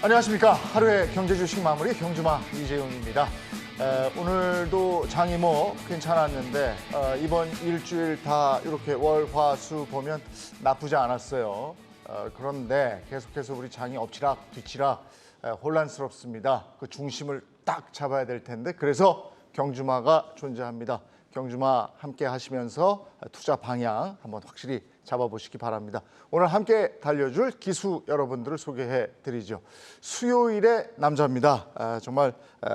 안녕하십니까. 하루의 경제 주식 마무리 경주마 이재용입니다. 오늘도 장이 뭐 괜찮았는데 이번 일주일 다 이렇게 월, 화, 수 보면 나쁘지 않았어요. 그런데 계속해서 우리 장이 엎치락 뒤치락 혼란스럽습니다. 그 중심을 딱 잡아야 될 텐데 그래서 경주마가 존재합니다. 경주마 함께 하시면서 투자 방향 한번 확실히 잡아보시기 바랍니다. 오늘 함께 달려줄 기수 여러분들을 소개해 드리죠. 수요일의 남자입니다. 정말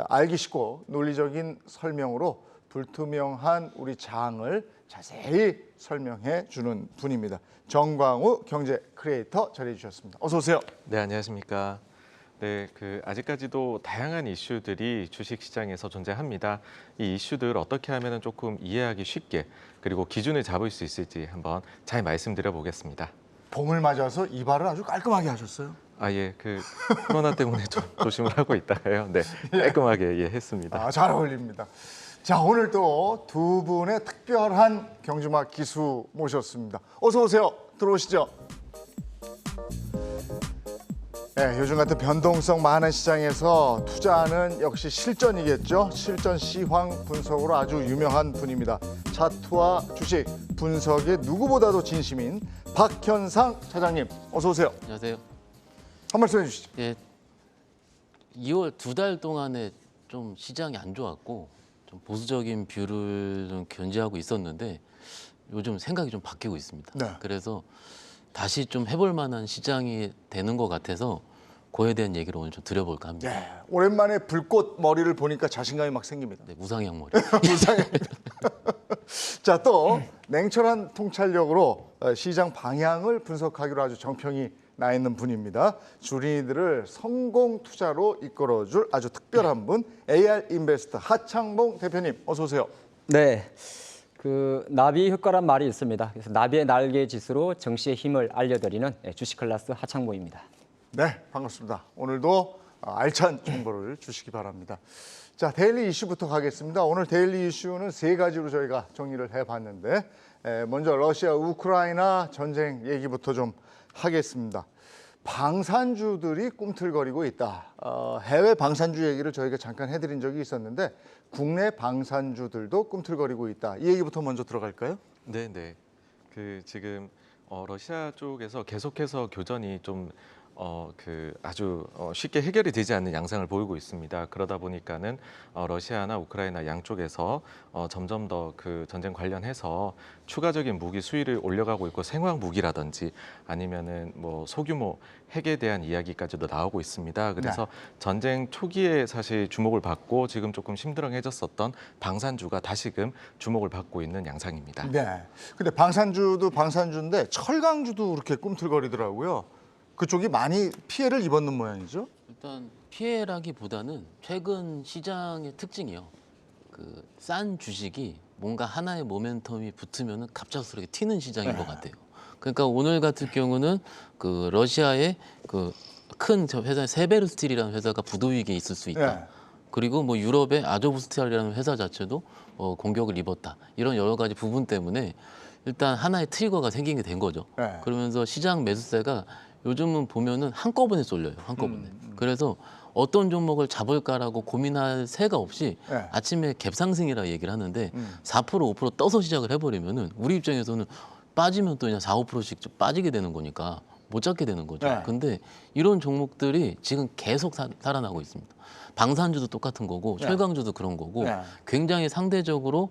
알기 쉽고 논리적인 설명으로 불투명한 우리 장을 자세히 설명해 주는 분입니다. 정광우 경제 크리에이터 자리해 주셨습니다. 어서 오세요. 네, 안녕하십니까. 네, 아직까지도 다양한 이슈들이 주식시장에서 존재합니다. 이 이슈들 어떻게 하면 조금 이해하기 쉽게 그리고 기준을 잡을 수 있을지 한번 잘 말씀드려 보겠습니다. 봄을 맞아서 이발을 아주 깔끔하게 하셨어요. 아, 예, 코로나 때문에 좀 조심을 하고 있다가요. 네, 깔끔하게 했습니다. 잘 어울립니다. 자, 오늘 또 두 분의 특별한 경주마 기수 모셨습니다. 어서 오세요. 들어오시죠. 네, 요즘 같은 변동성 많은 시장에서 투자하는 역시 실전이겠죠. 실전 시황 분석으로 아주 유명한 분입니다. 차트와 주식 분석에 누구보다도 진심인 박현상 차장님, 어서 오세요. 안녕하세요. 한 말씀 해주시죠. 예, 2월 2달 동안에 좀 시장이 안 좋았고 좀 보수적인 뷰를 좀 견지하고 있었는데 요즘 생각이 좀 바뀌고 있습니다. 네. 그래서 다시 좀 해볼 만한 시장이 되는 것 같아서 그에 대한 얘기를 오늘 좀 드려볼까 합니다. 네, 오랜만에 불꽃 머리를 보니까 자신감이 막 생깁니다. 네, 무상형 머리. 무상입니다. 자, 또 냉철한 통찰력으로 시장 방향을 분석하기로 아주 정평이 나 있는 분입니다. 주린이들을 성공 투자로 이끌어줄 아주 특별한 분, AR 인베스트 하창봉 대표님, 어서 오세요. 네, 나비 효과란 말이 있습니다. 그래서 나비의 날개 지수로 정시의 힘을 알려드리는 주식 클래스 하창봉입니다. 네, 반갑습니다. 오늘도 알찬 정보를 주시기 바랍니다. 자, 데일리 이슈부터 가겠습니다. 오늘 데일리 이슈는 세 가지로 저희가 정리를 해봤는데 먼저 러시아 우크라이나 전쟁 얘기부터 좀 하겠습니다. 방산주들이 꿈틀거리고 있다. 해외 방산주 얘기를 저희가 잠깐 해드린 적이 있었는데 국내 방산주들도 꿈틀거리고 있다. 이 얘기부터 먼저 들어갈까요? 네. 지금 러시아 쪽에서 계속해서 교전이 좀 아주 쉽게 해결이 되지 않는 양상을 보이고 있습니다. 그러다 보니까는 러시아나 우크라이나 양쪽에서 점점 더 전쟁 관련해서 추가적인 무기 수위를 올려가고 있고 생화학 무기라든지 아니면은 뭐 소규모 핵에 대한 이야기까지도 나오고 있습니다. 그래서 전쟁 초기에 사실 주목을 받고 지금 조금 심드렁해졌었던 방산주가 다시금 주목을 받고 있는 양상입니다. 네. 근데 방산주도 방산주인데 철강주도 그렇게 꿈틀거리더라고요. 그쪽이 많이 피해를 입었는 모양이죠? 일단 피해라기보다는 최근 시장의 특징이요. 싼 주식이 뭔가 하나의 모멘텀이 붙으면 갑작스럽게 튀는 시장인 것 같아요. 그러니까 오늘 같은 경우는 러시아의 큰 회사 세베르스틸이라는 회사가 부도 위기에 있을 수 있다. 네. 그리고 뭐 유럽의 아조부스탈이라는 회사 자체도 공격을 입었다. 이런 여러 가지 부분 때문에 일단 하나의 트리거가 생기게 된 거죠. 네. 그러면서 시장 매수세가 요즘은 보면은 한꺼번에 쏠려요. 한꺼번에. 그래서 어떤 종목을 잡을까라고 고민할 새가 없이 네. 아침에 갭상승이라 얘기를 하는데 4% 5% 떠서 시작을 해버리면은 우리 입장에서는 빠지면 또 그냥 4, 5%씩 좀 빠지게 되는 거니까 못 잡게 되는 거죠. 네. 근데 이런 종목들이 지금 계속 살아나고 있습니다. 방산주도 똑같은 거고 철강주도 그런 거고 네. 굉장히 상대적으로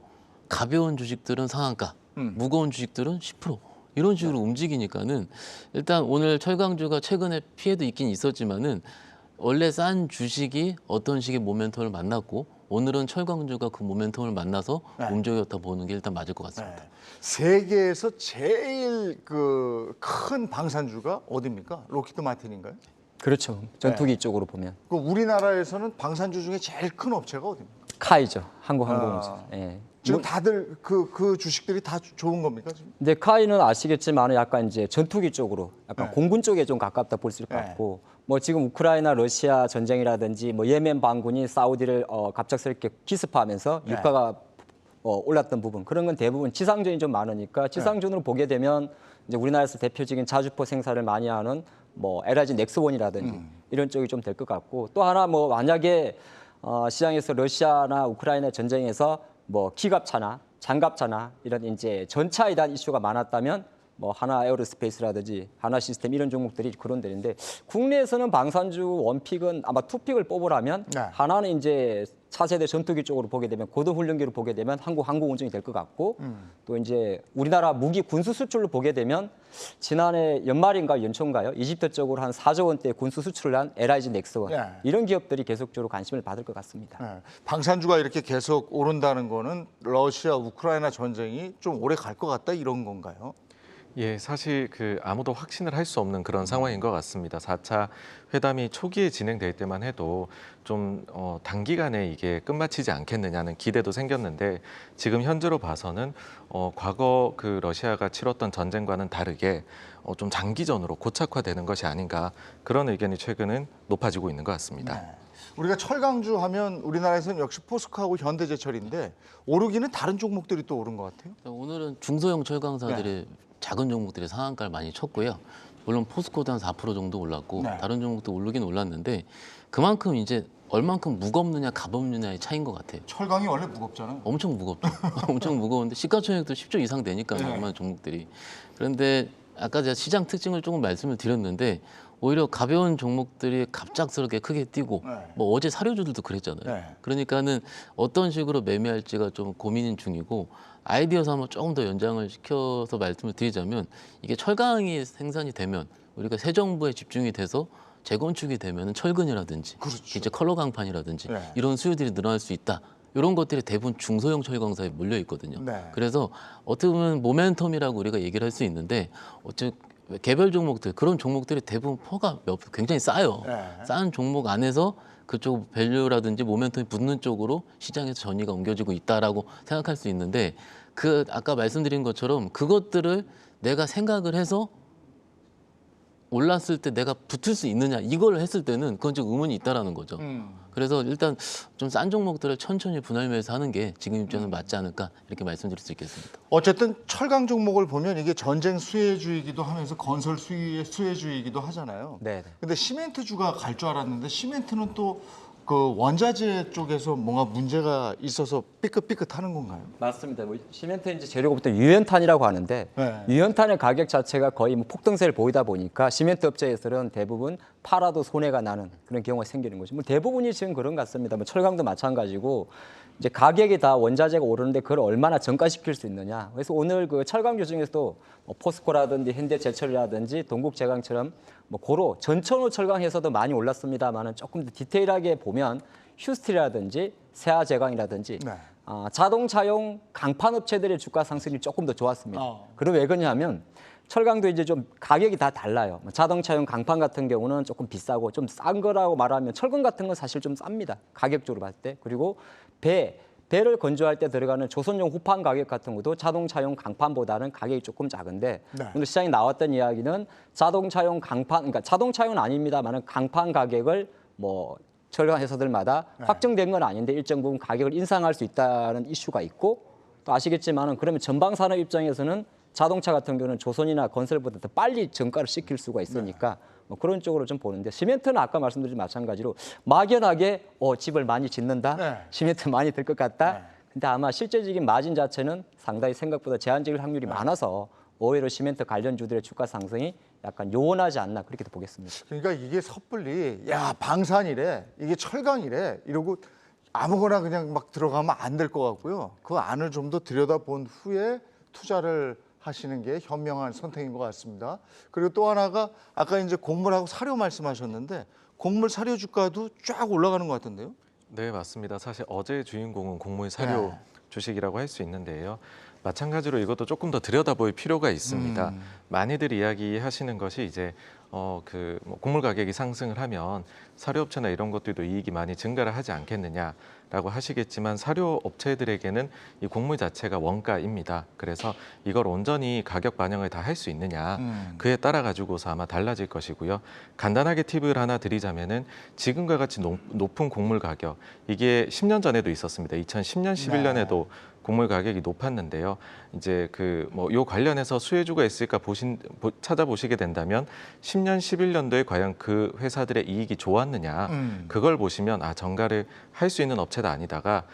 가벼운 주식들은 상한가, 무거운 주식들은 10%. 이런 식으로 움직이니까는 일단 오늘 철강주가 최근에 피해도 있긴 있었지만은 원래 싼 주식이 어떤 식의 모멘텀을 만났고 오늘은 철강주가 그 모멘텀을 만나서 움직였다 보는 게 일단 맞을 것 같습니다. 네. 세계에서 제일 큰 방산주가 어디입니까? 로키드 마틴인가요? 그렇죠. 전투기 쪽으로 보면 우리나라에서는 방산주 중에 제일 큰 업체가 어디입니까? 카이죠. 한국항공우주. 예. 지금 다들 그 주식들이 다 좋은 겁니까? 지금? 근데 카이는 아시겠지만 약간 이제 전투기 쪽으로 약간 네. 공군 쪽에 좀 가깝다 볼 수 있을 것 같고 뭐 지금 우크라이나 러시아 전쟁이라든지 뭐 예멘 반군이 사우디를 갑작스럽게 기습하면서 유가가 올랐던 부분 그런 건 대부분 지상전이 좀 많으니까 지상전으로 보게 되면 이제 우리나라에서 대표적인 자주포 생산을 많이 하는 뭐 LIG 넥스원이라든지 이런 쪽이 좀 될 것 같고 또 하나 뭐 만약에 시장에서 러시아나 우크라이나 전쟁에서 뭐 기갑차나 장갑차나 이런 이제 전차에 대한 이슈가 많았다면 뭐 하나 에어로스페이스라든지 하나 시스템 이런 종목들이 그런 데인데 국내에서는 방산주 원픽은 아마 투픽을 뽑으라면 네. 하나는 이제 차세대 전투기 쪽으로 보게 되면 고도훈련기로 보게 되면 한국 항공운전이 될 것 같고 또 이제 우리나라 무기 군수 수출로 보게 되면 지난해 연말인가 연초인가요? 이집트 쪽으로 한 4조 원대 군수 수출을 한 LIG 넥스원 네. 이런 기업들이 계속적으로 관심을 받을 것 같습니다. 네. 방산주가 이렇게 계속 오른다는 거는 러시아 우크라이나 전쟁이 좀 오래 갈 것 같다 이런 건가요? 예, 사실 그 아무도 확신을 할 수 없는 그런 상황인 것 같습니다. 4차 회담이 초기에 진행될 때만 해도 좀 단기간에 이게 끝마치지 않겠느냐는 기대도 생겼는데 지금 현재로 봐서는 과거 그 러시아가 치렀던 전쟁과는 다르게 좀 장기전으로 고착화되는 것이 아닌가 그런 의견이 최근은 높아지고 있는 것 같습니다. 네. 우리가 철강주 하면 우리나라에서는 역시 포스코하고 현대제철인데 오르기는 다른 종목들이 또 오른 것 같아요. 오늘은 중소형 철강사들의 작은 종목들이 상한가를 많이 쳤고요. 물론 포스코도 한 4% 정도 올랐고 네. 다른 종목도 오르긴 올랐는데 그만큼 이제 얼만큼 무겁느냐 가볍느냐의 차이인 것 같아요. 철강이 원래 무겁잖아요. 엄청 무겁죠. 엄청 무거운데 시가총액도 10조 이상 되니까 네. 얼마나 종목들이. 그런데 아까 제가 시장 특징을 조금 말씀을 드렸는데 오히려 가벼운 종목들이 갑작스럽게 크게 뛰고 네. 뭐 어제 사료주들도 그랬잖아요. 네. 그러니까는 어떤 식으로 매매할지가 좀 고민 중이고 아이디어서 한번 조금 더 연장을 시켜서 말씀을 드리자면 이게 철강이 생산이 되면 우리가 새 정부에 집중이 돼서 재건축이 되면 철근이라든지 그렇죠. 이제 컬러 강판이라든지 네. 이런 수요들이 늘어날 수 있다. 이런 것들이 대부분 중소형 철강사에 몰려 있거든요. 네. 그래서 어떻게 보면 모멘텀이라고 우리가 얘기를 할 수 있는데 개별 종목들 그런 종목들이 대부분 퍼가 굉장히 싸요. 네. 싼 종목 안에서 그쪽 밸류라든지 모멘텀이 붙는 쪽으로 시장에서 전이가 옮겨지고 있다라고 생각할 수 있는데 그 아까 말씀드린 것처럼 그것들을 내가 생각을 해서 올랐을 때 내가 붙을 수 있느냐 이걸 했을 때는 그건 좀 의문이 있다라는 거죠. 그래서 일단 좀 싼 종목들을 천천히 분할매수 하는 게 지금 입장은 맞지 않을까 이렇게 말씀드릴 수 있겠습니다. 어쨌든 철강 종목을 보면 이게 전쟁 수혜주이기도 하면서 건설 수혜주이기도 하잖아요. 네. 근데 시멘트주가 갈 줄 알았는데 시멘트는 또 그 원자재 쪽에서 뭔가 문제가 있어서 삐끗삐끗하는 건가요? 맞습니다. 뭐 시멘트 이제 재료부터 유연탄이라고 하는데 네. 유연탄의 가격 자체가 거의 뭐 폭등세를 보이다 보니까 시멘트 업체에서는 대부분 팔아도 손해가 나는 그런 경우가 생기는 거죠. 뭐 대부분이 지금 그런 것 같습니다. 뭐 철강도 마찬가지고 이제 가격이 다 원자재가 오르는데 그걸 얼마나 전가시킬 수 있느냐. 그래서 오늘 그 철강주 중에서도 뭐 포스코라든지 현대제철이라든지 동국제강처럼 뭐 고로 전천후 철강에서도 많이 올랐습니다만은 조금 더 디테일하게 보면 휴스틸이라든지 세아제강이라든지 네. 자동차용 강판 업체들의 주가 상승이 조금 더 좋았습니다. 그럼 왜 그러냐면 철강도 이제 좀 가격이 다 달라요. 자동차용 강판 같은 경우는 조금 비싸고 좀 싼 거라고 말하면 철근 같은 건 사실 좀 쌉니다. 가격적으로 봤을 때. 그리고 배를 건조할 때 들어가는 조선용 후판 가격 같은 것도 자동차용 강판보다는 가격이 조금 작은데 네. 오늘 시장에 나왔던 이야기는 자동차용 강판, 그러니까 자동차용은 아닙니다만은 강판 가격을 뭐 철강 회사들마다 확정된 건 아닌데 일정 부분 가격을 인상할 수 있다는 이슈가 있고 또 아시겠지만은 그러면 전방 산업 입장에서는 자동차 같은 경우는 조선이나 건설보다 더 빨리 전가를 시킬 수가 있으니까 뭐 그런 쪽으로 좀 보는데 시멘트는 아까 말씀드린 마찬가지로 막연하게 집을 많이 짓는다, 네. 시멘트 많이 들 것 같다. 근데 아마 실제적인 마진 자체는 상당히 생각보다 제한적일 확률이 많아서 오히려 시멘트 관련주들의 주가 상승이 약간 요원하지 않나 그렇게 보겠습니다. 그러니까 이게 섣불리 야 방산이래 이게 철강이래 이러고 아무거나 그냥 막 들어가면 안 될 것 같고요. 그 안을 좀 더 들여다본 후에 투자를 하시는 게 현명한 선택인 것 같습니다. 그리고 또 하나가 아까 이제 곡물하고 사료 말씀하셨는데 곡물 사료 주가도 쫙 올라가는 것 같은데요. 네, 맞습니다. 사실 어제 주인공은 곡물 사료 주식이라고 할 수 있는데요. 마찬가지로 이것도 조금 더 들여다볼 필요가 있습니다. 많이들 이야기하시는 것이 이제 뭐 곡물 가격이 상승을 하면 사료업체나 이런 것들도 이익이 많이 증가를 하지 않겠느냐라고 하시겠지만 사료 업체들에게는 이 곡물 자체가 원가입니다. 그래서 이걸 온전히 가격 반영을 다 할 수 있느냐 그에 따라 가지고서 아마 달라질 것이고요. 간단하게 팁을 하나 드리자면은 지금과 같이 높은 곡물 가격 이게 10년 전에도 있었습니다. 2010년, 11년에도 곡물 가격이 높았는데요. 이제 그 뭐 요 관련해서 수혜주가 있을까 찾아보시게 된다면 10년, 11년도에 과연 그 회사들의 이익이 좋았느냐 그걸 보시면 아 정가를 할 수 있는 업체가 아니다가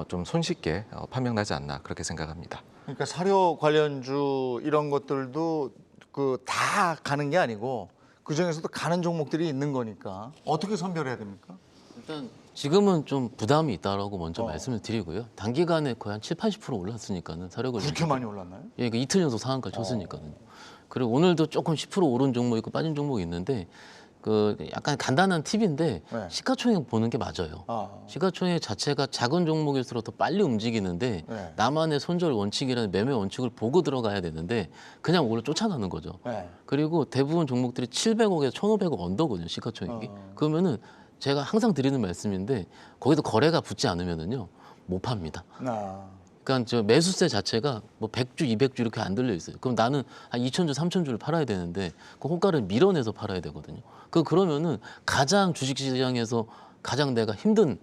좀 손쉽게 판명나지 않나 그렇게 생각합니다. 그러니까 사료 관련주 이런 것들도 그 다 가는 게 아니고 그 중에서도 가는 종목들이 있는 거니까 어떻게 선별해야 됩니까? 일단 지금은 좀 부담이 있다라고 먼저 말씀을 드리고요. 단기간에 거의 한 7, 80% 올랐으니까는 사료 관련 그렇게 많이 올랐나요? 예, 그 이틀 연속 상한가 쳤으니까요. 그리고 오늘도 조금 10% 오른 종목 있고 빠진 종목이 있는데 그 약간 간단한 팁인데 네. 시가총액 보는 게 맞아요. 시가총액 자체가 작은 종목일수록 더 빨리 움직이는데 네. 나만의 손절 원칙이라는 매매 원칙을 보고 들어가야 되는데 그냥 오히려 쫓아가는 거죠. 네. 그리고 대부분 종목들이 700억에서 1,500억 언더거든요, 시가총액이. 그러면은 제가 항상 드리는 말씀인데 거기도 거래가 붙지 않으면은요 못 팝니다. 그러니까 저 매수세 자체가 뭐 100주, 200주 이렇게 안 들려 있어요. 그럼 나는 한 2,000주, 3,000주를 팔아야 되는데 그 호가를 밀어내서 팔아야 되거든요. 그러면은 가장 주식시장에서 가장 내가 힘든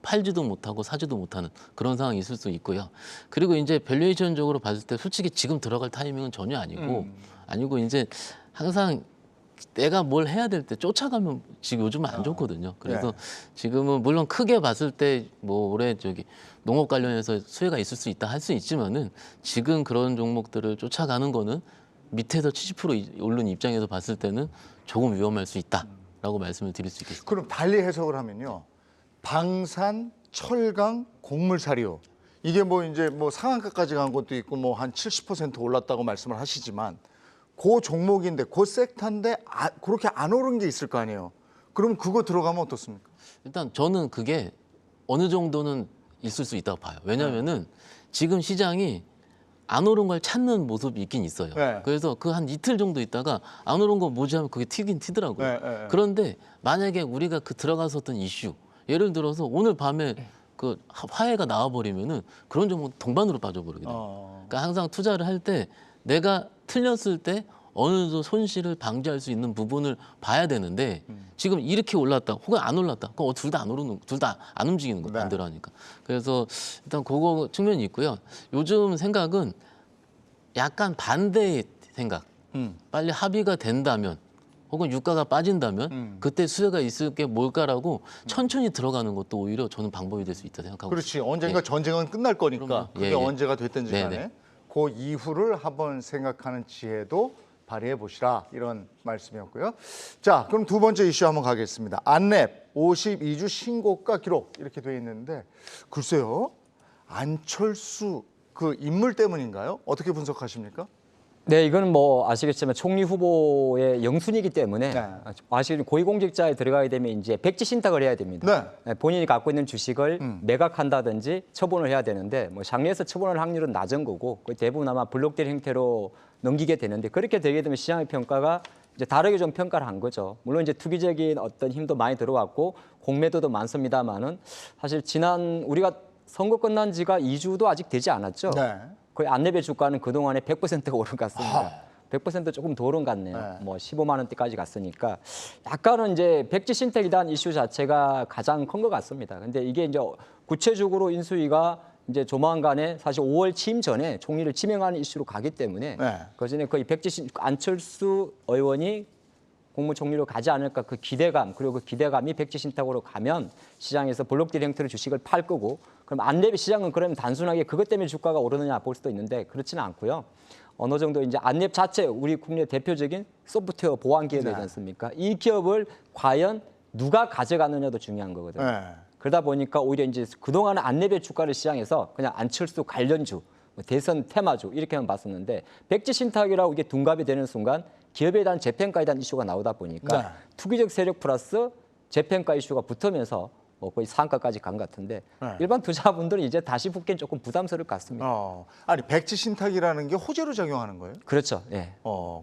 팔지도 못하고 사지도 못하는 그런 상황이 있을 수 있고요. 그리고 이제 밸류에이션적으로 봤을 때 솔직히 지금 들어갈 타이밍은 전혀 아니고 이제 항상 내가 뭘 해야 될 때 쫓아가면 지금 요즘은 안 좋거든요. 그래서 네. 지금은 물론 크게 봤을 때 뭐 올해 저기 농업 관련해서 수혜가 있을 수 있다 할 수 있지만은 지금 그런 종목들을 쫓아가는 거는 밑에서 70% 오른 입장에서 봤을 때는 조금 위험할 수 있다라고 말씀을 드릴 수 있겠습니다. 그럼 달리 해석을 하면요. 방산, 철강, 곡물 사료 이게 뭐 이제 뭐 상한가까지 간 것도 있고 뭐 한 70% 올랐다고 말씀을 하시지만 그 종목인데 그 섹터인데 그렇게 안 오른 게 있을 거 아니에요. 그럼 그거 들어가면 어떻습니까? 일단 저는 그게 어느 정도는 있을 수 있다고 봐요. 왜냐하면은 지금 시장이 안 오른 걸 찾는 모습이 있긴 있어요. 네. 그래서 그 한 이틀 정도 있다가 안 오른 거 뭐지 하면 그게 튀긴 튀더라고요. 네. 그런데 만약에 우리가 그 들어갔었던 이슈, 예를 들어서 오늘 밤에 그 화해가 나와버리면은 그런 종목 동반으로 빠져버리게 돼요. 그러니까 항상 투자를 할 때 내가 틀렸을 때 어느 정도 손실을 방지할 수 있는 부분을 봐야 되는데 지금 이렇게 올랐다 혹은 안 올랐다 그럼 둘 다 안 오르는 둘 다 안 움직이는 거 네. 반대로 하니까 그래서 일단 그거 측면이 있고요. 요즘 생각은 약간 반대의 생각. 빨리 합의가 된다면 혹은 유가가 빠진다면 그때 수혜가 있을 게 뭘까라고 천천히 들어가는 것도 오히려 저는 방법이 될 수 있다 생각하고 그렇지. 있습니다. 언젠가 전쟁은 끝날 거니까 그럼요. 그게 예. 언제가 됐든지 간에 네네. 그 이후를 한번 생각하는 지혜도 발휘해 보시라 이런 말씀이었고요. 자, 그럼 두 번째 이슈 한번 가겠습니다. 안랩 52주 신고가 기록 이렇게 돼 있는데 글쎄요. 안철수 그 인물 때문인가요? 어떻게 분석하십니까? 네, 이거는 뭐 아시겠지만 총리 후보의 영순이기 때문에 네. 아시겠지만 고위공직자에 들어가게 되면 이제 백지 신탁을 해야 됩니다. 네, 본인이 갖고 있는 주식을 매각한다든지 처분을 해야 되는데 뭐 장래에서 처분할 확률은 낮은 거고 거의 대부분 아마 블록될 형태로 넘기게 되는데 그렇게 되게 되면 시장의 평가가 이제 다르게 좀 평가를 한 거죠. 물론 이제 투기적인 어떤 힘도 많이 들어왔고 공매도도 많습니다만은 사실 지난 우리가 선거 끝난 지가 2주도 아직 되지 않았죠. 네. 거의 안랩의 주가는 그동안에 100%가 오른 것 같습니다. 100% 조금 더 오른 것 같네요. 네. 뭐 15만 원대까지 갔으니까 약간은 이제 백지 신탁이라는 이슈 자체가 가장 큰 것 같습니다. 근데 이게 이제 구체적으로 인수위가 이제 조만간에 사실 5월 취임 전에 총리를 지명하는 이슈로 가기 때문에 네. 그 전에 거의 안철수 의원이 국무총리로 가지 않을까 그 기대감 그리고 그 기대감이 백지 신탁으로 가면 시장에서 블록딜 형태로 주식을 팔 거고 그럼 안랩 시장은 그러면 단순하게 그것 때문에 주가가 오르느냐 볼 수도 있는데 그렇지는 않고요. 어느 정도 이제 안랩 자체 우리 국내 대표적인 소프트웨어 보안 기업이지 않습니까? 이 기업을 과연 누가 가져가느냐도 중요한 거거든요. 네. 그러다 보니까 오히려 이제 그동안 안랩의 주가를 시장에서 그냥 안철수 관련주, 뭐 대선 테마주 이렇게만 봤었는데 백지 신탁이라고 이게 둔갑이 되는 순간 기업에 대한 재평가에 대한 이슈가 나오다 보니까 네. 투기적 세력 플러스 재평가 이슈가 붙으면서 뭐 거의 상한가까지 간 것 같은데 네. 일반 투자분들은 이제 다시 붙기엔 조금 부담스러울 것 같습니다. 아니 백지 신탁이라는 게 호재로 작용하는 거예요? 그렇죠. 예.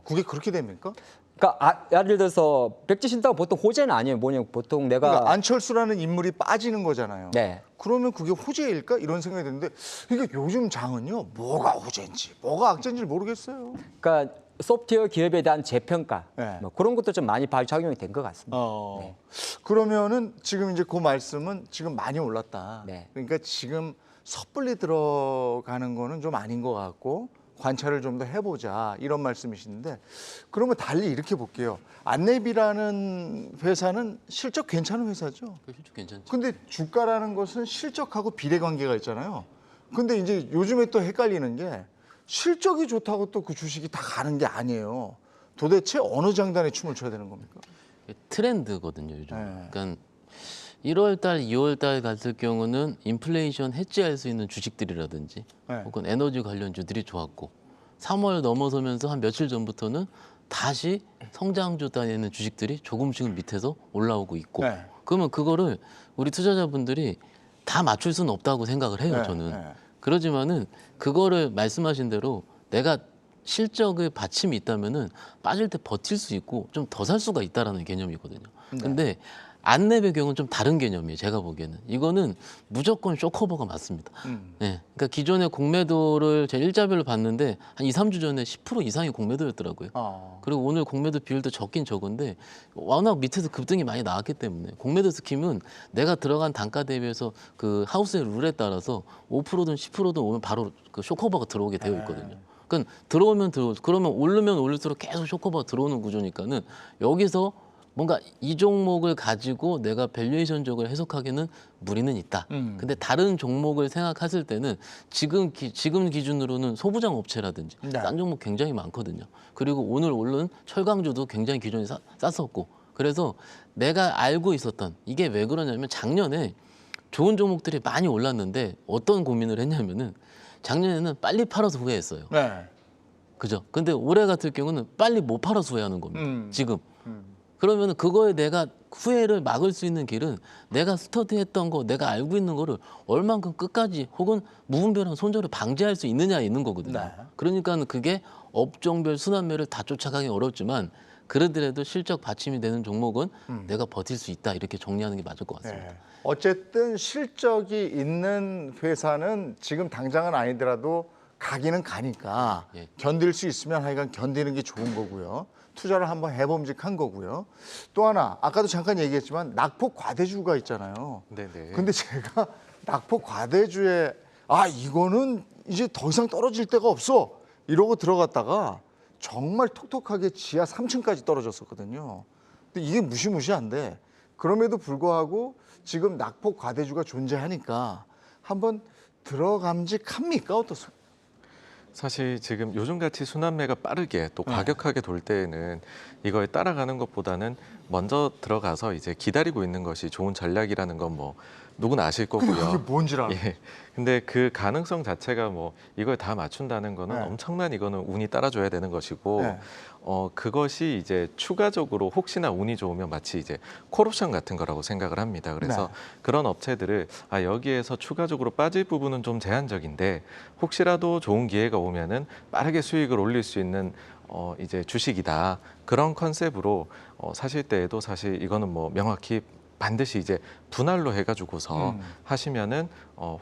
그게 그렇게 됩니까? 그러니까 예를 들어서 백지 신탁은 보통 호재는 아니에요. 뭐냐 보통 내가 그러니까 안철수라는 인물이 빠지는 거잖아요. 네. 그러면 그게 호재일까? 이런 생각이 드는데 이게 요즘 장은요. 뭐가 호재인지 뭐가 악재인지 모르겠어요. 그러니까 소프트웨어 기업에 대한 재평가 네. 뭐 그런 것도 좀 많이 작용이 된 것 같습니다. 그러면은 지금 이제 그 말씀은 지금 많이 올랐다. 네. 그러니까 지금 섣불리 들어가는 거는 좀 아닌 것 같고 관찰을 좀 더 해보자 이런 말씀이신데 그러면 달리 이렇게 볼게요. 안내비라는 회사는 실적 괜찮은 회사죠. 실적 괜찮죠. 근데 주가라는 것은 실적하고 비례관계가 있잖아요. 근데 이제 요즘에 또 헷갈리는 게 실적이 좋다고 또 그 주식이 다 가는 게 아니에요. 도대체 어느 장단에 춤을 춰야 되는 겁니까? 트렌드거든요, 요즘. 네. 그러니까 1월 달, 2월 달 같을 경우는 인플레이션 해지할 수 있는 주식들이라든지 네. 혹은 에너지 관련주들이 좋았고 3월 넘어서면서 한 며칠 전부터는 다시 성장주 단에 있는 주식들이 조금씩은 밑에서 올라오고 있고 네. 그러면 그거를 우리 투자자분들이 다 맞출 수는 없다고 생각을 해요, 네, 저는. 네. 그러지만은 그거를 말씀하신 대로 내가 실적의 받침이 있다면은 빠질 때 버틸 수 있고 좀 더 살 수가 있다라는 개념이거든요. 근데 안랩의 경우는 좀 다른 개념이에요. 제가 보기에는 이거는 무조건 쇼커버가 맞습니다. 네, 그러니까 기존의 공매도를 제가 일자별로 봤는데 한 2, 3주 전에 10% 이상이 공매도였더라고요. 그리고 오늘 공매도 비율도 적긴 적은데 워낙 밑에서 급등이 많이 나왔기 때문에 공매도 스킴은 내가 들어간 단가 대비해서 그 하우스의 룰에 따라서 5%든 10%든 오면 바로 그 쇼커버가 들어오게 되어 있거든요. 그러니까 들어오면 그러면 오르면 올릴수록 계속 쇼커버가 들어오는 구조니까는 여기서 뭔가 이 종목을 가지고 내가 밸류에이션적으로 해석하기는 무리는 있다. 근데 다른 종목을 생각했을 때는 지금 기준으로는 소부장 업체라든지 네. 싼 종목 굉장히 많거든요. 그리고 오늘 오른 철강주도 굉장히 기존에 쌌었고 그래서 내가 알고 있었던 이게 왜 그러냐면 작년에 좋은 종목들이 많이 올랐는데 어떤 고민을 했냐면은 작년에는 빨리 팔아서 후회했어요. 네. 그죠? 근데 올해 같은 경우는 빨리 못 팔아서 후회하는 겁니다. 지금. 그러면 그거에 내가 후회를 막을 수 있는 길은 내가 스터디했던 거, 내가 알고 있는 거를 얼만큼 끝까지 혹은 무분별한 손절을 방지할 수 있느냐에 있는 거거든요. 네. 그러니까 그게 업종별 순환매를 다 쫓아가기 어렵지만 그러더라도 실적 받침이 되는 종목은 내가 버틸 수 있다 이렇게 정리하는 게 맞을 것 같습니다. 네. 어쨌든 실적이 있는 회사는 지금 당장은 아니더라도 가기는 가니까 예. 견딜 수 있으면 하여간 견디는 게 좋은 거고요. 투자를 한번 해봄직한 거고요. 또 하나 아까도 잠깐 얘기했지만 낙폭 과대주가 있잖아요. 네네. 근데 제가 낙폭 과대주에 이거는 이제 더 이상 떨어질 데가 없어 이러고 들어갔다가 정말 톡톡하게 지하 3층까지 떨어졌었거든요. 근데 이게 무시무시한데 그럼에도 불구하고 지금 낙폭 과대주가 존재하니까 한번 들어감직합니까? 어떻습니까? 사실 지금 요즘같이 순환매가 빠르게 또 과격하게 돌 때에는 이거에 따라가는 것보다는 먼저 들어가서 이제 기다리고 있는 것이 좋은 전략이라는 건 뭐 누구나 아실 거고요. 그게 뭔지를 알아요. 예. 근데 그 가능성 자체가 뭐 이걸 다 맞춘다는 거는 네. 엄청난 이거는 운이 따라줘야 되는 것이고 네. 그것이 이제 추가적으로 혹시나 운이 좋으면 마치 이제 콜옵션 같은 거라고 생각을 합니다. 그래서 네. 그런 업체들을 여기에서 추가적으로 빠질 부분은 좀 제한적인데 혹시라도 좋은 기회가 오면은 빠르게 수익을 올릴 수 있는 이제 주식이다. 그런 컨셉으로 사실 때에도 사실 이거는 뭐 명확히 반드시 이제 분할로 해가지고서 하시면은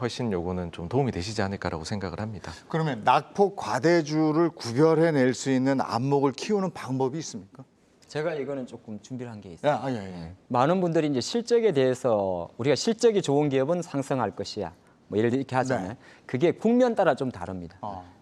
훨씬 요거는 좀 도움이 되시지 않을까라고 생각을 합니다. 그러면 낙폭 과대주를 구별해낼 수 있는 안목을 키우는 방법이 있습니까? 제가 이거는 조금 준비를 한 게 있어요. 예. 많은 분들이 이제 실적에 대해서 우리가 실적이 좋은 기업은 상승할 것이야. 뭐 예를 들어 이렇게 하잖아요. 네. 그게 국면 따라 좀 다릅니다.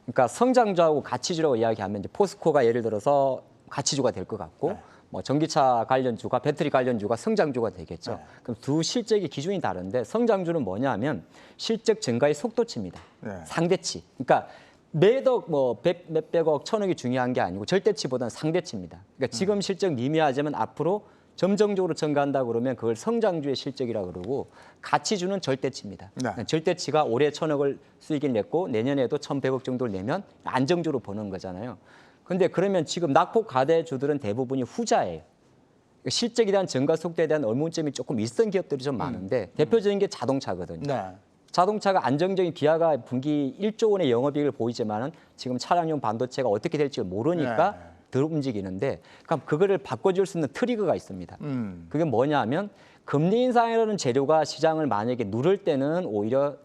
그러니까 성장주하고 가치주라고 이야기하면 이제 포스코가 예를 들어서 가치주가 될 것 같고 네. 뭐 전기차 관련주가 배터리 관련주가 성장주가 되겠죠. 네. 그럼 두 실적의 기준이 다른데 성장주는 뭐냐면 실적 증가의 속도치입니다. 네. 상대치. 그러니까 매덕 뭐 몇백억 천억이 중요한 게 아니고 절대치보다는 상대치입니다. 그러니까 지금 실적 미미하지만 앞으로 점정적으로 증가한다 그러면 그걸 성장주의 실적이라 그러고 가치주는 절대치입니다. 네. 절대치가 올해 1,000억을 수익을 냈고 내년에도 1,100억 정도를 내면 안정적으로 버는 거잖아요. 근데 그러면 지금 낙폭 과대주들은 대부분이 후자예요. 실적에 대한 증가 속도에 대한 의문점이 조금 있던 기업들이 좀 많은데 대표적인 게 자동차거든요. 네. 자동차가 안정적인 기아가 분기 1조 원의 영업이익을 보이지만은 지금 차량용 반도체가 어떻게 될지 모르니까 네. 덜 움직이는데 그럼 그거를 바꿔줄 수 있는 트리거가 있습니다. 그게 뭐냐면 금리 인상이라는 재료가 시장을 만약에 누를 때는 오히려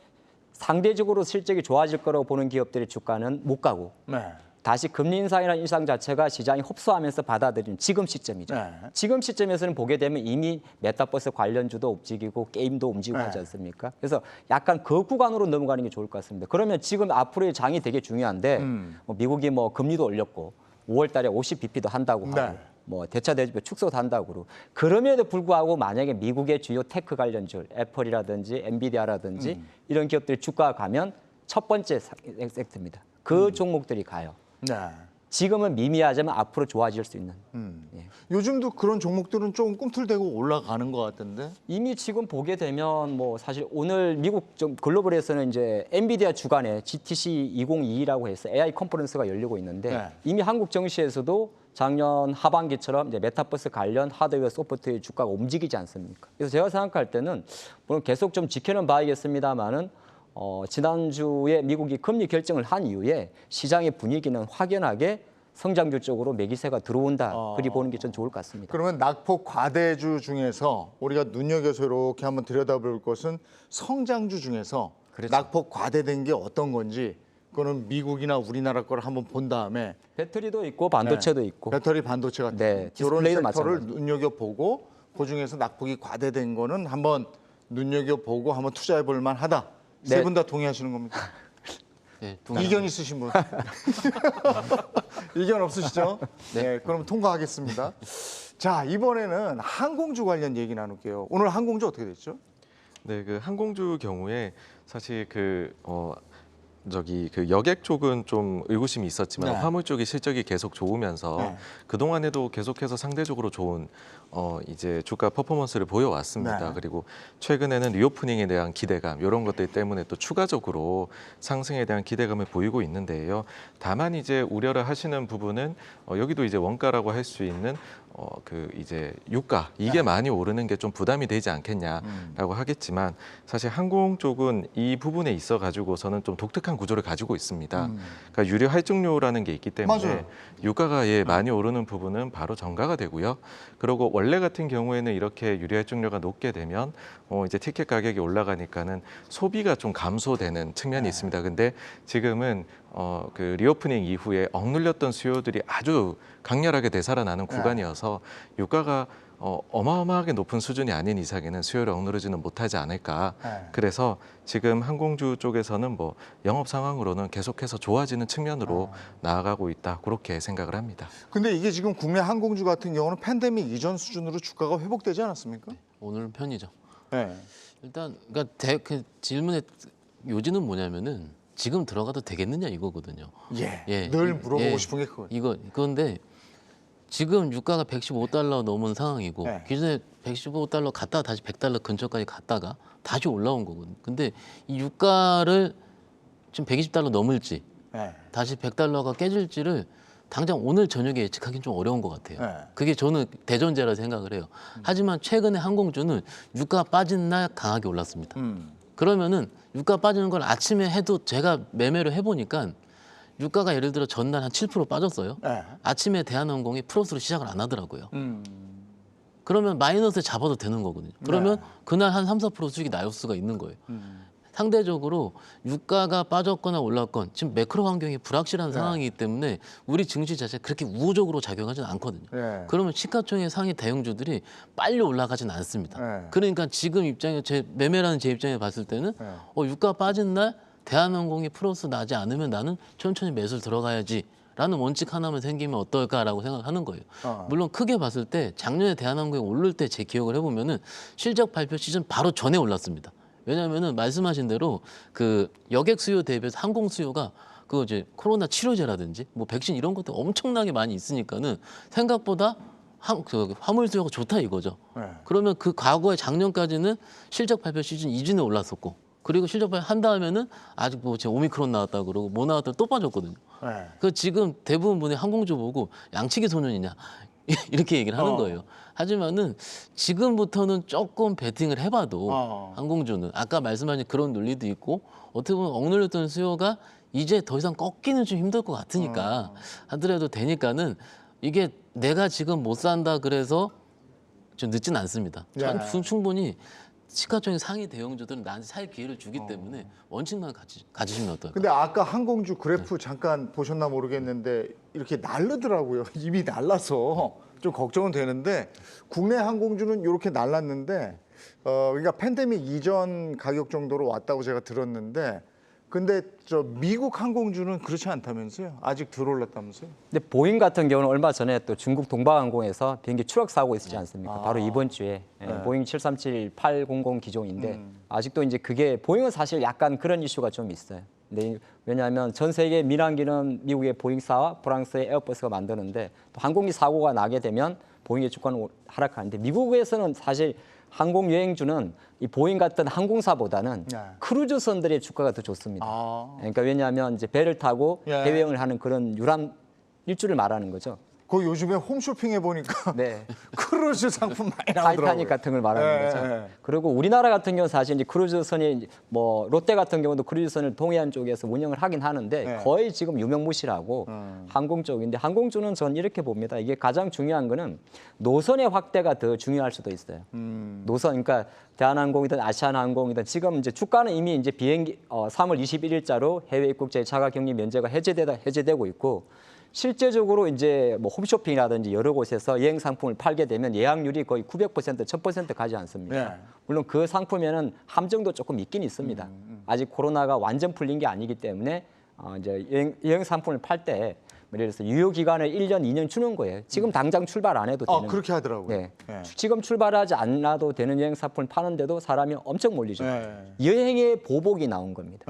상대적으로 실적이 좋아질 거라고 보는 기업들의 주가는 못 가고 네. 다시 금리 인상이라는 인상 자체가 시장이 흡수하면서 받아들이는 지금 시점이죠. 네. 지금 시점에서는 보게 되면 이미 메타버스 관련주도 움직이고 게임도 움직이고 네. 하지 않습니까? 그래서 약간 그 구간으로 넘어가는 게 좋을 것 같습니다. 그러면 지금 앞으로의 장이 되게 중요한데 뭐 미국이 뭐 금리도 올렸고 5월 달에 50bp도 한다고 하고 네. 뭐 대차 대조표 축소도 한다고 그러고 그럼에도 불구하고 만약에 미국의 주요 테크 관련주 애플이라든지 엔비디아라든지 이런 기업들 주가가 가면 첫 번째 섹터입니다. 그 종목들이 가요. 네. 지금은 미미하지만 앞으로 좋아질 수 있는. 예. 요즘도 그런 종목들은 조금 꿈틀대고 올라가는 것 같던데. 이미 지금 보게 되면 뭐 사실 오늘 미국 좀 글로벌에서는 이제 엔비디아 주간에 GTC 2022라고 해서 AI 컨퍼런스가 열리고 있는데 네. 이미 한국 증시에서도 작년 하반기처럼 이제 메타버스 관련 하드웨어 소프트웨어 주가가 움직이지 않습니까? 그래서 제가 생각할 때는 물론 계속 좀 지켜는 봐야겠습니다만은 지난주에 미국이 금리 결정을 한 이후에 시장의 분위기는 확연하게 성장주 쪽으로 매기세가 들어온다. 그리 보는 게 전 좋을 것 같습니다. 그러면 낙폭 과대주 중에서 우리가 눈여겨서 이렇게 한번 들여다볼 것은 성장주 중에서 그렇죠. 낙폭 과대된 게 어떤 건지 그거는 미국이나 우리나라 거를 한번 본 다음에 배터리도 있고 반도체도 있고 배터리 반도체 같은 네, 이런 디스플레이도 섹터를 마찬가지. 눈여겨보고 그 중에서 낙폭이 과대된 거는 한번 눈여겨보고 한번 투자해 볼 만하다. 세 네. 분 다 동의하시는 겁니까? 네, 이견 있으신 분? 이견 없으시죠? 네. 그럼 통과하겠습니다. 자, 이번에는 항공주 관련 얘기 나눌게요. 오늘 항공주 어떻게 됐죠? 네, 그 항공주 경우에 사실 그 여객 쪽은 좀 의구심이 있었지만 네. 화물 쪽이 실적이 계속 좋으면서 네. 그 동안에도 계속해서 상대적으로 좋은 이제 주가 퍼포먼스를 보여왔습니다. 네. 그리고 최근에는 리오프닝에 대한 기대감 이런 것들 때문에 또 추가적으로 상승에 대한 기대감을 보이고 있는데요. 다만 이제 우려를 하시는 부분은 여기도 이제 원가라고 할 수 있는 그 이제 유가 이게 많이 오르는 게 좀 부담이 되지 않겠냐라고 하겠지만 사실 항공 쪽은 이 부분에 있어 가지고서는 좀 독특한 구조를 가지고 있습니다. 그러니까 유료 할증료라는 게 있기 때문에 맞아요. 유가가 많이 오르는 부분은 바로 전가가 되고요. 그리고 원래 같은 경우에는 이렇게 유료 할증료가 높게 되면 이제 티켓 가격이 올라가니까는 소비가 좀 감소되는 측면이 있습니다. 근데 지금은 그 리오프닝 이후에 억눌렸던 수요들이 아주 강렬하게 되살아나는 구간이어서 유가가 어마어마하게 높은 수준이 아닌 이상에는 수요를 억누르지는 못하지 않을까. 네. 그래서 지금 항공주 쪽에서는 뭐 영업 상황으로는 계속해서 좋아지는 측면으로 나아가고 있다. 그렇게 생각을 합니다. 근데 이게 지금 국내 항공주 같은 경우는 팬데믹 이전 수준으로 주가가 회복되지 않았습니까? 오늘은 편이죠. 네. 일단 그러니까 그 질문의 요지는 뭐냐면은 지금 들어가도 되겠느냐 이거거든요. 예. 늘 물어보고 싶은 게 그거예요. 그건데 지금 유가가 115달러 넘은 상황이고 네. 기존에 115달러 갔다가 다시 100달러 근처까지 갔다가 다시 올라온 거거든요. 근데 이 유가를 지금 120달러 넘을지 네. 다시 100달러가 깨질지를 당장 오늘 저녁에 예측하기는 좀 어려운 것 같아요. 네. 그게 저는 대전제라 생각을 해요. 하지만 최근에 항공주는 유가 빠진 날 강하게 올랐습니다. 그러면은 유가 빠지는 걸 아침에 해도 제가 매매를 해보니까 유가가 예를 들어 전날 한 7% 빠졌어요. 네. 아침에 대한항공이 플러스로 시작을 안 하더라고요. 그러면 마이너스에 잡아도 되는 거거든요. 그러면 그날 한 3, 4% 수익이 나올 수가 있는 거예요. 상대적으로 유가가 빠졌거나 올랐건 지금 매크로 환경이 불확실한 상황이기 때문에 우리 증시 자체가 그렇게 우호적으로 작용하지는 않거든요. 네. 그러면 시가총액 상위 대형주들이 빨리 올라가지는 않습니다. 네. 그러니까 지금 입장에 매매라는 제 입장에 봤을 때는 네. 유가 빠진 날 대한항공이 플러스 나지 않으면 나는 천천히 매수를 들어가야지. 라는 원칙 하나만 생기면 어떨까라고 생각하는 거예요. 물론 크게 봤을 때 작년에 대한항공이 오를 때 제 기억을 해보면은 실적 발표 시즌 바로 전에 올랐습니다. 왜냐하면은 말씀하신 대로 그 여객 수요 대비해서 항공 수요가 그 이제 코로나 치료제라든지 뭐 백신 이런 것들 엄청나게 많이 있으니까는 생각보다 화물 수요가 좋다 이거죠. 네. 그러면 그 과거에 작년까지는 실적 발표 시즌 이전에 올랐었고 그리고 실적 발표 한 다음에는 아직 뭐 지금 오미크론 나왔다 그러고 뭐 나왔다 또 빠졌거든요. 네. 그 지금 대부분 분이 항공주 보고 양치기 소년이냐 이렇게 얘기를 하는 거예요. 하지만은 지금부터는 조금 베팅을 해봐도 항공주는 아까 말씀하신 그런 논리도 있고 어떻게 보면 억눌렸던 수요가 이제 더 이상 꺾기는 좀 힘들 것 같으니까 하더라도 되니까는 이게 내가 지금 못 산다 그래서 좀 늦진 않습니다. 네. 충분히 시가총액 상위 대형주들은 나한테 살 기회를 주기 때문에 원칙만 가지시면 어떨까? 근데 아까 항공주 그래프 잠깐 보셨나 모르겠는데 이렇게 날르더라고요. 입이 날라서 좀 걱정은 되는데 국내 항공주는 이렇게 날랐는데 그러니까 팬데믹 이전 가격 정도로 왔다고 제가 들었는데 근데 저 미국 항공주는 그렇지 않다면서요? 아직 덜 올랐다면서요? 근데 보잉 같은 경우는 얼마 전에 또 중국 동방항공에서 비행기 추락 사고 있었지 않습니까? 바로 이번 주에 보잉 737-800 기종인데 아직도 이제 그게 보잉은 사실 약간 그런 이슈가 좀 있어요. 근데 왜냐하면 전 세계 민항기는 미국의 보잉사와 프랑스의 에어버스가 만드는데 또 항공기 사고가 나게 되면 보잉의 주가는 하락하는데 미국에서는 사실 항공 여행주는 이 보잉 같은 항공사보다는 크루즈선들의 주가가 더 좋습니다. 그러니까 왜냐하면 이제 배를 타고 해외여행을 하는 그런 유람 일주를 말하는 거죠. 그 요즘에 홈쇼핑 해보니까 네. 크루즈 상품 많이 나오더라고요. 타이타닉 같은 걸 말하는 거죠. 그리고 우리나라 같은 경우는 사실 이제 크루즈선이 뭐 롯데 같은 경우도 크루즈선을 동해안 쪽에서 운영을 하긴 하는데 거의 지금 유명무실하고 항공 쪽인데 항공주는 전 이렇게 봅니다. 이게 가장 중요한 거는 노선의 확대가 더 중요할 수도 있어요. 노선 그러니까 대한항공이든 아시아나항공이든 지금 이제 주가는 이미 이제 비행기 3월 21일자로 해외 입국자의 자가 격리 면제가 해제되고 있고 실제적으로 이제 뭐 홈쇼핑이라든지 여러 곳에서 여행 상품을 팔게 되면 예약률이 거의 900%, 1000% 가지 않습니까? 물론 그 상품에는 함정도 조금 있긴 있습니다. 아직 코로나가 완전 풀린 게 아니기 때문에 이제 여행 상품을 팔 때 예를 들어서 유효 기간을 1년, 2년 주는 거예요. 지금 당장 출발 안 해도 되는. 그렇게 하더라고요. 네. 지금 출발하지 않아도 되는 여행 상품을 파는데도 사람이 엄청 몰리죠. 여행의 보복이 나온 겁니다.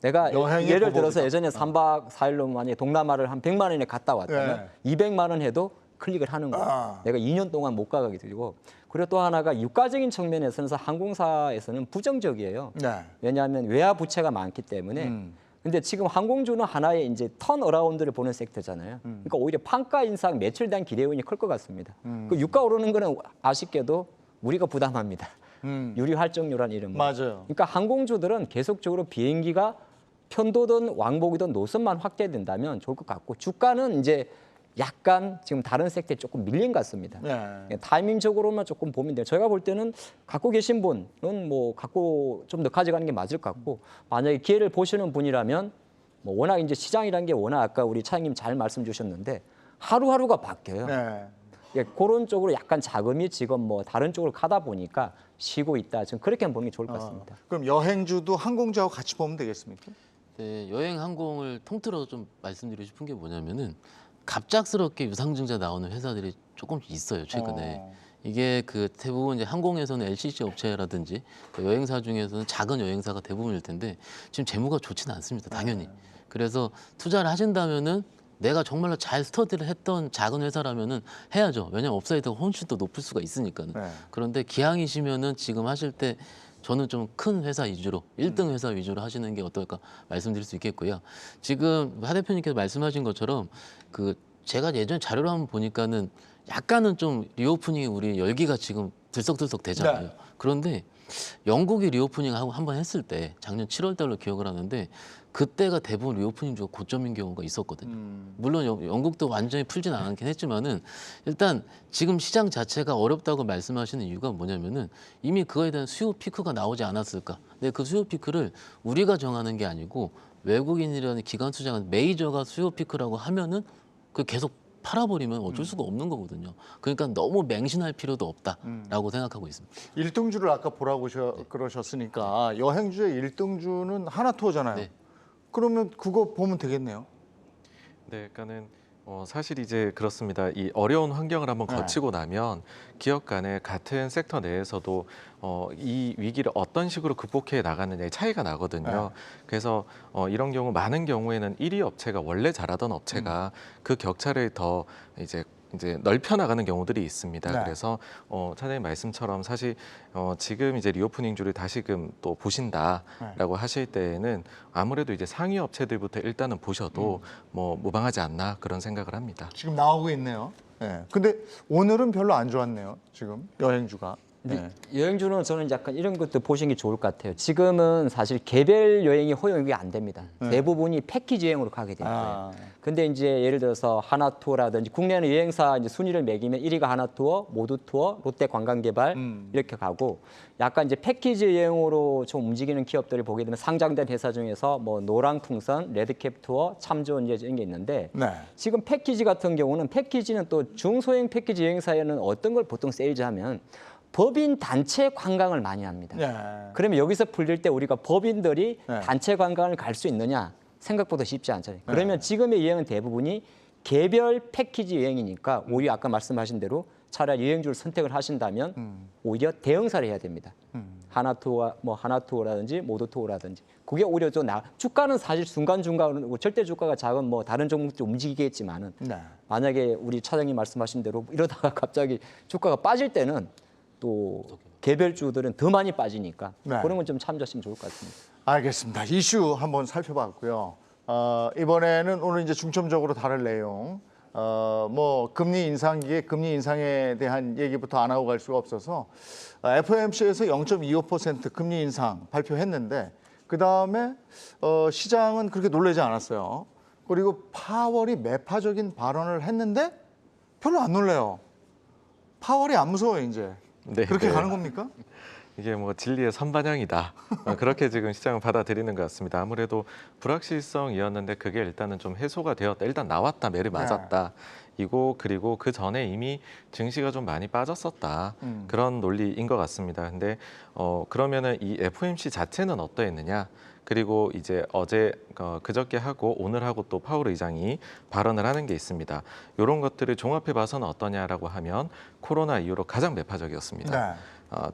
내가 예를 들어서 예전에 3박 4일로 만약에 동남아를 한 100만 원에 갔다 왔다면 200만 원 해도 클릭을 하는 거예요. 내가 2년 동안 못 가게 되고 그리고 또 하나가 유가적인 측면에서는 항공사에서는 부정적이에요. 왜냐하면 외화 부채가 많기 때문에 근데 지금 항공주는 하나의 이제 턴어라운드를 보는 섹터잖아요. 그러니까 오히려 판가 인상, 매출에 대한 기대 요인이 클 것 같습니다. 그 유가 오르는 거는 아쉽게도 우리가 부담합니다. 유리 활정료란 이름으로. 맞아요. 그러니까 항공주들은 계속적으로 비행기가 편도든 왕복이든 노선만 확대된다면 좋을 것 같고 주가는 이제 약간 지금 다른 섹터에 조금 밀린 것 같습니다. 타이밍적으로만 조금 보면 돼요. 저희가 볼 때는 갖고 계신 분은 뭐 갖고 좀 더 가져가는 게 맞을 것 같고 만약에 기회를 보시는 분이라면 뭐 워낙 이제 시장이란 게 워낙 아까 우리 차장님 잘 말씀 주셨는데 하루하루가 바뀌어요. 그런 쪽으로 약간 자금이 지금 뭐 다른 쪽으로 가다 보니까 쉬고 있다. 지금 그렇게 보는 게 좋을 것 같습니다. 그럼 여행주도 항공주하고 같이 보면 되겠습니까? 네, 여행 항공을 통틀어 좀 말씀드리고 싶은 게 뭐냐면은 갑작스럽게 유상증자 나오는 회사들이 조금씩 있어요 최근에. 이게 그 대부분 이제 항공에서는 LCC 업체라든지 그 여행사 중에서는 작은 여행사가 대부분일 텐데 지금 재무가 좋지는 않습니다 당연히. 그래서 투자를 하신다면은 내가 정말로 잘 스터디를 했던 작은 회사라면은 해야죠. 왜냐면 업사이드가 훨씬 더 높을 수가 있으니까는. 그런데 기왕이시면은 지금 하실 때 저는 좀 큰 회사 위주로 1등 회사 위주로 하시는 게 어떨까 말씀드릴 수 있겠고요. 지금 하 대표님께서 말씀하신 것처럼 그 제가 예전에 자료를 한번 보니까는 약간은 좀 리오프닝이 우리 열기가 지금 들썩들썩 되잖아요. 그런데 영국이 리오프닝 하고 한번 했을 때 작년 7월 달로 기억을 하는데 그때가 대부분 리오프닝 주가 고점인 경우가 있었거든요. 물론 영국도 완전히 풀진 않긴 했지만은 일단 지금 시장 자체가 어렵다고 말씀하시는 이유가 뭐냐면은 이미 그거에 대한 수요 피크가 나오지 않았을까. 근데 그 수요 피크를 우리가 정하는 게 아니고 외국인이라는 기관 투자가 메이저가 수요 피크라고 하면은 그 계속 팔아버리면 어쩔 수가 없는 거거든요. 그러니까 너무 맹신할 필요도 없다라고 생각하고 있습니다. 1등주를 아까 보라고 그러셨으니까 여행주의 1등주는 하나투어잖아요. 네. 그러면 그거 보면 되겠네요. 네, 그러니까는 사실 이제 그렇습니다. 이 어려운 환경을 한번 거치고 나면 기업 간에 같은 섹터 내에서도 이 위기를 어떤 식으로 극복해 나가느냐의 차이가 나거든요. 그래서 이런 경우 많은 경우에는 1위 업체가 원래 잘하던 업체가 그 격차를 더 이제 넓혀 나가는 경우들이 있습니다. 그래서 차장님 말씀처럼 사실 지금 이제 리오프닝주를 다시금 또 보신다라고 하실 때에는 아무래도 이제 상위 업체들부터 일단은 보셔도 뭐 무방하지 않나 그런 생각을 합니다. 지금 나오고 있네요. 근데 오늘은 별로 안 좋았네요. 지금 여행주가. 네. 여행주는 저는 약간 이런 것도 보시는 게 좋을 것 같아요. 지금은 사실 개별 여행이 허용이 안 됩니다. 대부분이 패키지 여행으로 가게 되는 거예요. 근데 이제 예를 들어서 하나투어라든지 국내는 여행사 이제 순위를 매기면 1위가 하나투어, 모두투어, 롯데관광개발 이렇게 가고 약간 이제 패키지 여행으로 좀 움직이는 기업들을 보게 되면 상장된 회사 중에서 뭐 노랑풍선, 레드캡투어, 참좋은 이제 이런 게 있는데 네. 지금 패키지 같은 경우는 패키지는 또 중소형 패키지 여행사에는 어떤 걸 보통 세일즈하면 법인 단체 관광을 많이 합니다. 네. 그러면 여기서 풀릴 때 우리가 법인들이 네. 단체 관광을 갈 수 있느냐 생각보다 쉽지 않잖아요. 그러면 지금의 여행은 대부분이 개별 패키지 여행이니까 오히려 아까 말씀하신 대로 차라리 여행주를 선택을 하신다면 오히려 대형사를 해야 됩니다. 하나투어라든지 모두투어라든지 그게 오히려 좀 주가는 사실 중간중간 절대 주가가 작은 뭐 다른 종목도 움직이겠지만은 네. 만약에 우리 차장님 말씀하신 대로 이러다가 갑자기 주가가 빠질 때는 또 개별주들은 더 많이 빠지니까 네. 그런 건 좀 참조하시면 좋을 것 같습니다. 알겠습니다. 이슈 한번 살펴봤고요. 이번에는 오늘 이제 중점적으로 다룰 내용. 뭐 금리 인상기에 금리 인상에 대한 얘기부터 안 하고 갈 수가 없어서 FOMC에서 0.25% 금리 인상 발표했는데 그 다음에 시장은 그렇게 놀라지 않았어요. 그리고 파월이 매파적인 발언을 했는데 별로 안 놀래요. 파월이 안 무서워요 이제. 네, 그렇게 네. 가는 겁니까? 이게 뭐 진리의 선반영이다. 그렇게 지금 시장은 받아들이는 것 같습니다. 아무래도 불확실성이었는데 그게 일단은 좀 해소가 되었다. 일단 나왔다, 매를 맞았다. 이고 그리고 그 전에 이미 증시가 좀 많이 빠졌었다. 그런 논리인 것 같습니다. 근데 그러면은 이 FOMC 자체는 어떠했느냐? 그리고 이제 어제 그저께 하고 오늘 하고 또 파월 의장이 발언을 하는 게 있습니다. 이런 것들을 종합해 봐서는 어떠냐라고 하면 코로나 이후로 가장 매파적이었습니다. 네.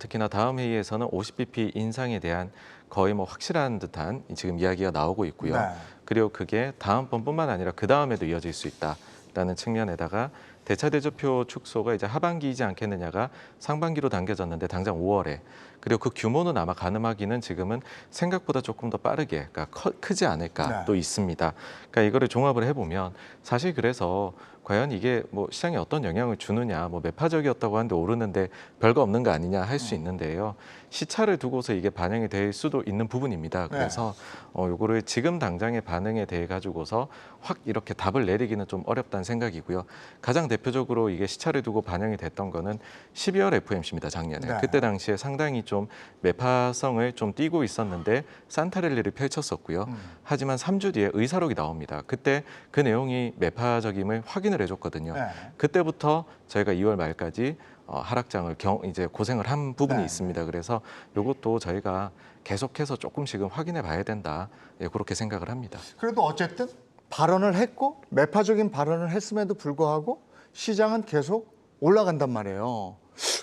특히나 다음 회의에서는 50bp 인상에 대한 거의 뭐 확실한 듯한 지금 이야기가 나오고 있고요. 네. 그리고 그게 다음번뿐만 아니라 그 다음에도 이어질 수 있다라는 측면에다가 대차대조표 축소가 이제 하반기이지 않겠느냐가 상반기로 당겨졌는데 당장 5월에 그리고 그 규모는 아마 가늠하기는 지금은 생각보다 조금 더 빠르게 그러니까 크지 않을까 네. 또 있습니다. 그러니까 이거를 종합을 해보면 사실 그래서 과연 이게 뭐 시장에 어떤 영향을 주느냐 뭐 매파적이었다고 하는데 오르는데 별거 없는 거 아니냐 할 수 있는데요. 시차를 두고서 이게 반영이 될 수도 있는 부분입니다. 그래서 요거를 지금 당장의 반응에 대해 가지고서 확 이렇게 답을 내리기는 좀 어렵다는 생각이고요. 가장 대표적으로 이게 시차를 두고 반영이 됐던 거는 12월 FOMC입니다. 작년에. 네. 그때 당시에 상당히 좀 매파성을 좀 띠고 있었는데 산타랠리를 펼쳤었고요. 하지만 3주 뒤에 의사록이 나옵니다. 그때 그 내용이 매파적임을 확인을 해줬거든요. 네. 그때부터 저희가 2월 말까지 하락장을 이제 고생을 한 부분이 네. 있습니다. 그래서 이것도 저희가 계속해서 조금씩은 확인해 봐야 된다. 예, 그렇게 생각을 합니다. 그래도 어쨌든 발언을 했고 매파적인 발언을 했음에도 불구하고 시장은 계속 올라간단 말이에요.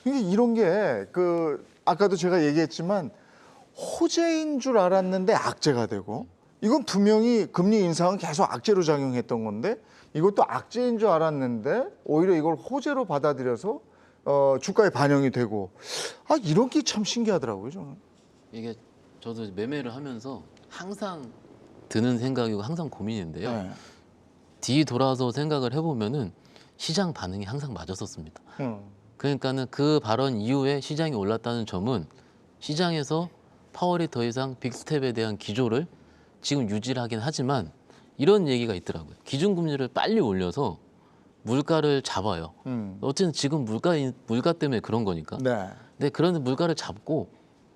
이게 이런 게 아까도 제가 얘기했지만 호재인 줄 알았는데 악재가 되고 이건 분명히 금리 인상은 계속 악재로 작용했던 건데 이것도 악재인 줄 알았는데 오히려 이걸 호재로 받아들여서 주가에 반영이 되고 이런 게 참 신기하더라고요 저는. 이게 저도 매매를 하면서 항상 드는 생각이고 항상 고민인데요. 네. 뒤 돌아서 생각을 해보면은 시장 반응이 항상 맞았었습니다. 그러니까는 그 발언 이후에 시장이 올랐다는 점은 시장에서 파월이 더 이상 빅스텝에 대한 기조를 지금 유지를 하긴 하지만 이런 얘기가 있더라고요. 기준금리를 빨리 올려서 물가를 잡아요. 어쨌든 지금 물가 때문에 그런 거니까. 네. 근데 그런 물가를 잡고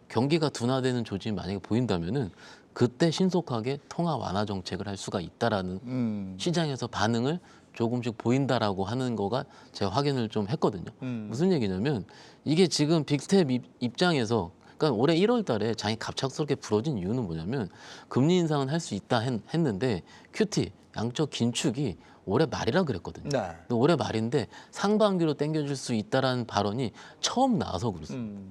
경기가 둔화되는 조짐이 만약에 보인다면은 그때 신속하게 통화 완화 정책을 할 수가 있다라는 시장에서 반응을 조금씩 보인다라고 하는 거가 제가 확인을 좀 했거든요. 무슨 얘기냐면 이게 지금 빅스텝 입장에서 그러니까 올해 1월 달에 장이 갑작스럽게 불어진 이유는 뭐냐면 금리 인상은 할 수 있다 했는데 QT 양적 긴축이 올해 말이라 그랬거든요. 네. 근데 올해 말인데 상반기로 당겨질 수 있다라는 발언이 처음 나와서 그렇습니다.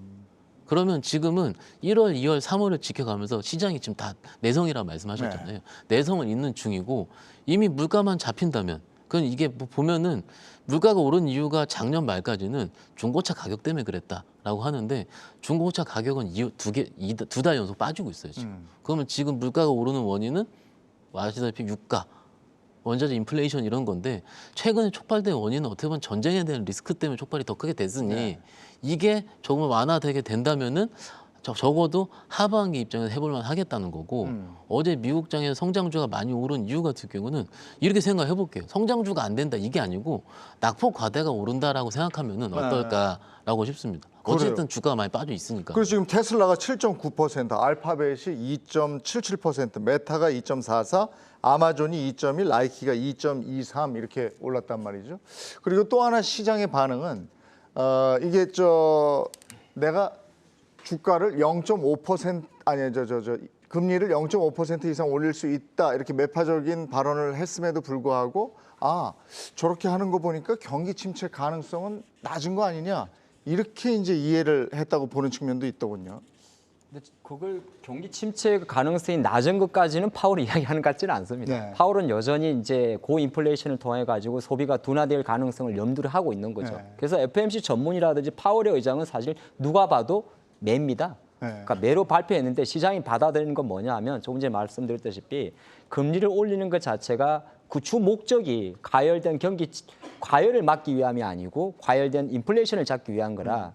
그러면 지금은 1월, 2월, 3월을 지켜가면서 시장이 지금 다 내성이라고 말씀하셨잖아요. 내성을 잇는 중이고 이미 물가만 잡힌다면 그건 이게 뭐 보면은 물가가 오른 이유가 작년 말까지는 중고차 가격 때문에 그랬다라고 하는데 중고차 가격은 두 달 연속 빠지고 있어요 지금. 그러면 지금 물가가 오르는 원인은 아시다시피 유가 원자재 인플레이션 이런 건데 최근에 촉발된 원인은 어떻게 보면 전쟁에 대한 리스크 때문에 촉발이 더 크게 됐으니 이게 조금 완화되게 된다면은 적어도 하반기 입장에서 해볼만 하겠다는 거고 어제 미국장에서 성장주가 많이 오른 이유 같은 경우는 이렇게 생각해 볼게요. 성장주가 안 된다 이게 아니고 낙폭 과대가 오른다라고 생각하면은 어떨까라고 싶습니다. 어쨌든 그래요. 주가가 많이 빠져 있으니까. 그리고 지금 테슬라가 7.9%, 알파벳이 2.77%, 메타가 2.44%, 아마존이 2.1, 나이키가 2.23 이렇게 올랐단 말이죠. 그리고 또 하나 시장의 반응은 이게 내가 주가를 0.5% 아니 금리를 0.5% 이상 올릴 수 있다 이렇게 매파적인 발언을 했음에도 불구하고 저렇게 하는 거 보니까 경기 침체 가능성은 낮은 거 아니냐 이렇게 이제 이해를 했다고 보는 측면도 있더군요. 근데 그걸 경기 침체 가능성이 낮은 것까지는 파월이 이야기하는 것 같지는 않습니다. 네. 파월은 여전히 이제 고인플레이션을 통해 가지고 소비가 둔화될 가능성을 염두를 하고 있는 거죠. 네. 그래서 FOMC 전문이라든지 파월의 의장은 사실 누가 봐도 매입니다. 네. 그러니까 매로 발표했는데 시장이 받아들이는 건 뭐냐 하면 조금 전에 말씀드렸다시피 금리를 올리는 것 자체가 그 주 목적이 과열된 경기 과열을 막기 위함이 아니고 과열된 인플레이션을 잡기 위한 거라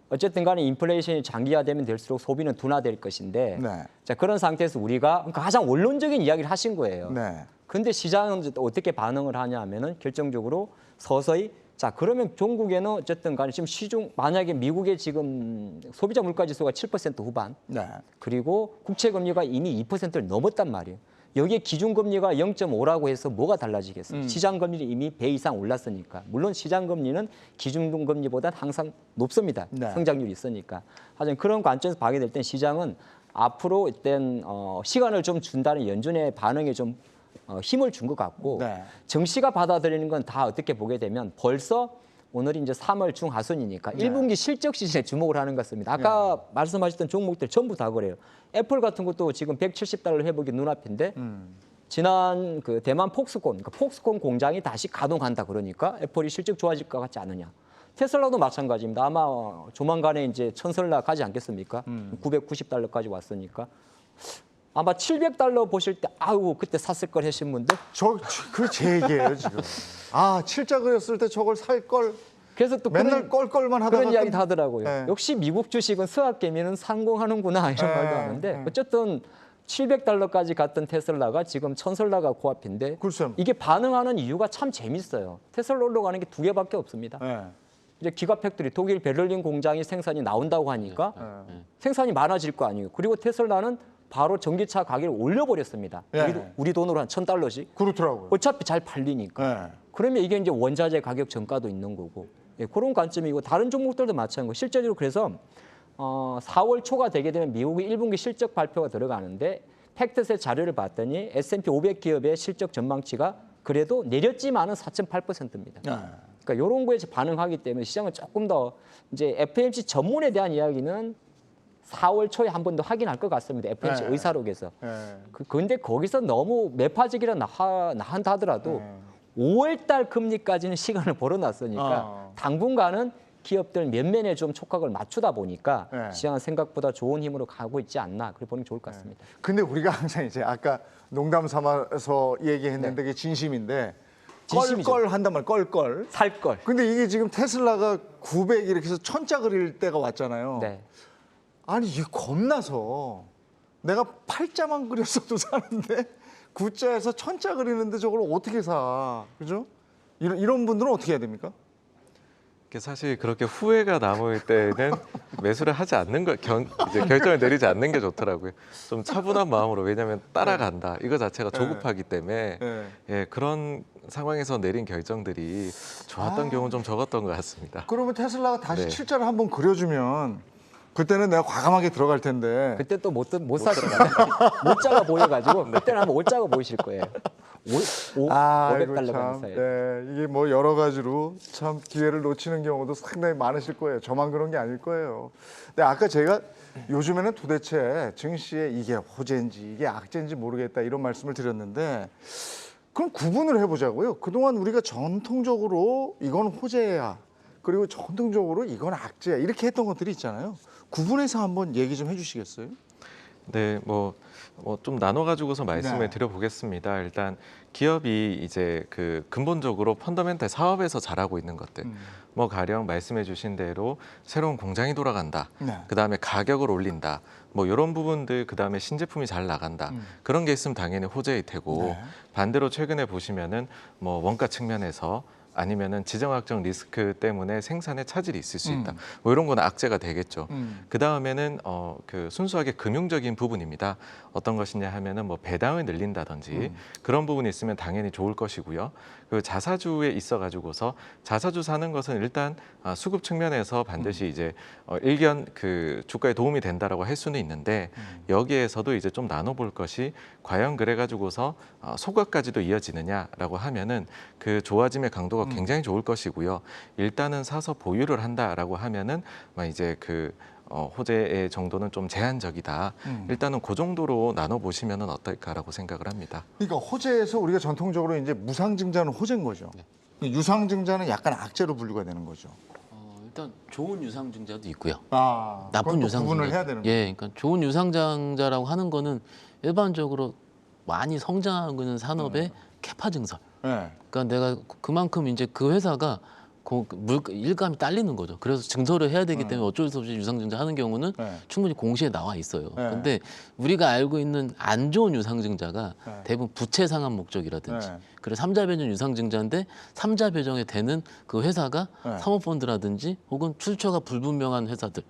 어쨌든 간에 인플레이션이 장기화되면 될수록 소비는 둔화될 것인데 네. 자, 그런 상태에서 우리가 그러니까 가장 원론적인 이야기를 하신 거예요. 네. 근데 시장은 어떻게 반응을 하냐 하면은 결정적으로 서서히 자 그러면 종국에는 어쨌든 간에 지금 시중 만약에 미국의 지금 소비자 물가 지수가 7% 후반 네. 그리고 국채 금리가 이미 2%를 넘었단 말이에요. 여기에 기준 금리가 0.5라고 해서 뭐가 달라지겠어요? 시장 금리는 이미 배 이상 올랐으니까. 물론 시장 금리는 기준 금리보다 항상 높습니다. 네. 성장률이 있으니까. 하지만 그런 관점에서 보게 될 땐 시장은 앞으로 일단 시간을 좀 준다는 연준의 반응에 좀 힘을 준 것 같고 네. 정시가 받아들이는 건 다 어떻게 보게 되면 벌써 오늘이 이제 3월 중하순이니까 1분기 실적 시즌에 주목을 하는 것 같습니다. 아까 말씀하셨던 종목들 전부 다 그래요. 애플 같은 것도 지금 170달러 회복이 눈앞인데 지난 그 대만 폭스콘, 그러니까 폭스콘 공장이 다시 가동한다 그러니까 애플이 실적 좋아질 것 같지 않느냐. 테슬라도 마찬가지입니다. 아마 조만간에 이제 1000설라 가지 않겠습니까? 990달러까지 왔으니까. 아마 700달러 보실 때 아우 그때 샀을 걸 하신 분들 그 제 얘기예요 지금. 칠자 그렸을 때 저걸 살 걸. 그래서 또 맨날 껄껄만 하다가 그런 이야기도 하더라고요. 네. 역시 미국 주식은 수학개미는 상공하는구나 이런 네. 말도 하는데 어쨌든 700달러까지 갔던 테슬라가 지금 1000설라가 코앞인데 글쎄요. 이게 반응하는 이유가 참 재밌어요. 테슬라 올라가는 게 두 개밖에 없습니다. 네. 이제 기가 팩토리 독일 베를린 공장이 생산이 나온다고 하니까 생산이 많아질 거 아니에요. 그리고 테슬라는 바로 전기차 가격을 올려버렸습니다. 네. 우리 돈으로 한 $1000씩. 그렇더라고요. 어차피 잘 팔리니까. 네. 그러면 이게 이제 원자재 가격 전가도 있는 거고 그런 관점이고 다른 종목들도 마찬가지고 실제로 그래서 4월 초가 되게 되면 미국의 1분기 실적 발표가 들어가는데 팩트셋 자료를 봤더니 S&P 500 기업의 실적 전망치가 그래도 내렸지만은 4.8%입니다. 그러니까 이런 거에 반응하기 때문에 시장은 조금 더 이제 FOMC 전문에 대한 이야기는 4월 초에 한 번 더 확인할 것 같습니다. FOMC 네. 의사록에서. 네. 그런데 거기서 너무 매파적이라 나한다 하더라도 5월 달 금리까지는 시간을 벌어놨으니까 당분간은 기업들 면면에 좀 촉각을 맞추다 보니까 네. 시장은 생각보다 좋은 힘으로 가고 있지 않나 그렇게 보는 게 좋을 것 같습니다. 근데 우리가 항상 이제 아까 농담 삼아서 얘기했는데 그게 진심인데 진심이죠. 껄껄 한단 말 껄껄. 살 걸. 근데 이게 지금 테슬라가 900 이렇게 해서 1000자 그릴 때가 왔잖아요. 네. 아니 이게 겁나서 내가 8자만 그렸어도 사는데 9자에서 1000자 그리는데 저걸 어떻게 사? 그죠? 이런 분들은 어떻게 해야 됩니까? 사실 그렇게 후회가 남을 때는 매수를 하지 않는 거 이제 결정을 내리지 않는 게 좋더라고요. 좀 차분한 마음으로 왜냐하면 따라간다 이거 자체가 조급하기 때문에 네. 예, 그런 상황에서 내린 결정들이 좋았던 경우는 좀 적었던 것 같습니다. 그러면 테슬라가 다시 네. 7자를 한번 그려주면 그때는 내가 과감하게 들어갈 텐데. 그때 또 못 사더라고요. 못자가 보여가지고 그때는 한번 옷자가 보이실 거예요. 500달러 가는 사이에. 네, 이게 뭐 여러 가지로 참 기회를 놓치는 경우도 상당히 많으실 거예요. 저만 그런 게 아닐 거예요. 근데 아까 제가 요즘에는 도대체 증시에 이게 호재인지 이게 악재인지 모르겠다 이런 말씀을 드렸는데 그럼 구분을 해보자고요. 그동안 우리가 전통적으로 이건 호재야. 그리고 전통적으로 이건 악재야. 이렇게 했던 것들이 있잖아요. 구분해서 한번 얘기 좀 해주시겠어요? 네, 뭐 좀 나눠 가지고서 말씀을 네. 드려보겠습니다. 일단 기업이 이제 그 근본적으로 펀더멘탈 사업에서 잘하고 있는 것들, 뭐 가령 말씀해주신 대로 새로운 공장이 돌아간다, 네. 그 다음에 가격을 올린다, 뭐 이런 부분들, 그 다음에 신제품이 잘 나간다, 그런 게 있으면 당연히 호재일 테고 네. 반대로 최근에 보시면은 뭐 원가 측면에서 아니면은 지정학적 리스크 때문에 생산에 차질이 있을 수 있다. 뭐 이런 거는 악재가 되겠죠. 그 다음에는 그 순수하게 금융적인 부분입니다. 어떤 것이냐 하면은 뭐 배당을 늘린다든지 그런 부분이 있으면 당연히 좋을 것이고요. 그 자사주에 있어 가지고서 자사주 사는 것은 일단 수급 측면에서 반드시 이제 일견 그 주가에 도움이 된다라고 할 수는 있는데 여기에서도 이제 좀 나눠볼 것이 과연 그래 가지고서 소각까지도 이어지느냐라고 하면은 그 좋아짐의 강도가 굉장히 좋을 것이고요. 일단은 사서 보유를 한다라고 하면은 이제 그 호재의 정도는 좀 제한적이다. 일단은 그 정도로 나눠 보시면은 어떨까라고 생각을 합니다. 그러니까 호재에서 우리가 전통적으로 이제 무상증자는 호재인 거죠. 유상증자는 약간 악재로 분류가 되는 거죠. 일단 좋은 유상증자도 있고요. 그건 나쁜 또 유상증자. 구분을 해야 되는 거죠. 예, 그러니까 좋은 유상증자라고 하는 거는 일반적으로 많이 성장하고 있는 산업의 캐파 증설. 네. 그러니까 내가 그만큼 이제 그 회사가 일감이 딸리는 거죠. 그래서 증설을 해야 되기 때문에 어쩔 수 없이 유상증자 하는 경우는 네. 충분히 공시에 나와 있어요. 네. 근데 우리가 알고 있는 안 좋은 유상증자가 네. 대부분 부채 상환 목적이라든지 네. 그래서 삼자 배정 유상증자인데 삼자 배정에 되는 그 회사가 네. 사모펀드라든지 혹은 출처가 불분명한 회사들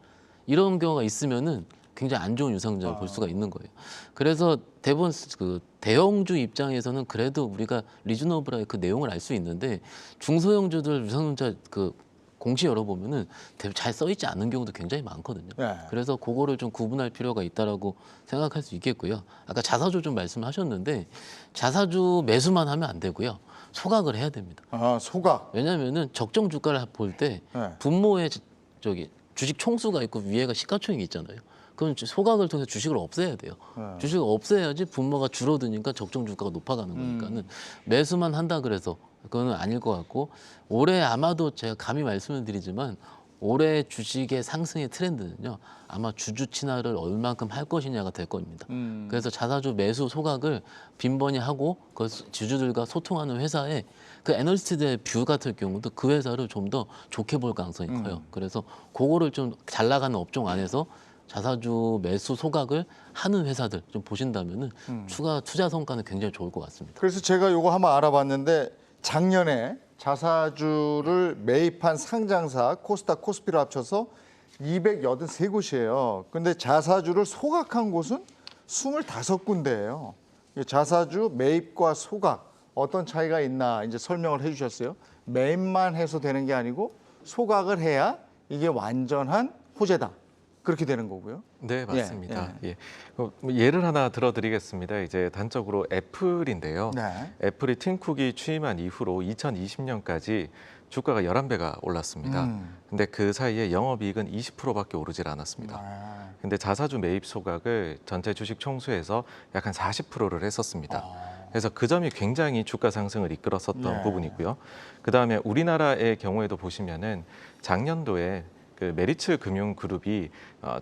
이런 경우가 있으면은 굉장히 안 좋은 유상증자를 볼 수가 있는 거예요. 그래서 대부분 그 대형주 입장에서는 그래도 우리가 리즈너블하게 그 내용을 알 수 있는데 중소형주들 유상증자 그 공시 열어보면은 잘 써있지 않은 경우도 굉장히 많거든요. 네. 그래서 그거를 좀 구분할 필요가 있다라고 생각할 수 있겠고요. 아까 자사주 좀 말씀하셨는데 자사주 매수만 하면 안 되고요. 소각을 해야 됩니다. 소각. 왜냐하면은 적정 주가를 볼 때 네. 분모에 저기 주식 총수가 있고 위에가 시가총액이 있잖아요. 그건 소각을 통해서 주식을 없애야 돼요. 주식을 없애야지 분모가 줄어드니까 적정 주가가 높아가는 거니까는 매수만 한다 그래서 그거는 아닐 것 같고 올해 아마도 제가 감히 말씀을 드리지만 올해 주식의 상승의 트렌드는요 아마 주주 친화를 얼만큼 할 것이냐가 될 겁니다. 그래서 자사주 매수 소각을 빈번히 하고 그 주주들과 소통하는 회사에 그 애널리스트들의 뷰 같은 경우도 그 회사를 좀 더 좋게 볼 가능성이 커요. 그래서 그거를 좀 잘 나가는 업종 안에서 자사주 매수 소각을 하는 회사들 좀 보신다면은 추가 투자 성과는 굉장히 좋을 것 같습니다. 그래서 제가 요거 한번 알아봤는데 작년에 자사주를 매입한 상장사 코스닥 코스피를 합쳐서 283곳이에요. 근데 자사주를 소각한 곳은 25군데예요. 자사주 매입과 소각 어떤 차이가 있나 이제 설명을 해주셨어요. 매입만 해서 되는 게 아니고 소각을 해야 이게 완전한 호재다. 그렇게 되는 거고요. 네, 맞습니다. 예. 예를 하나 들어드리겠습니다. 이제 단적으로 애플인데요. 네. 애플이 팀 쿡이 취임한 이후로 2020년까지 주가가 11배가 올랐습니다. 근데 그 사이에 영업이익은 20%밖에 오르질 않았습니다. 근데 자사주 매입 소각을 전체 주식 총수에서 약 한 40%를 했었습니다. 그래서 그 점이 굉장히 주가 상승을 이끌었었던 부분이고요. 그다음에 우리나라의 경우에도 보시면은 작년도에 그 메리츠 금융그룹이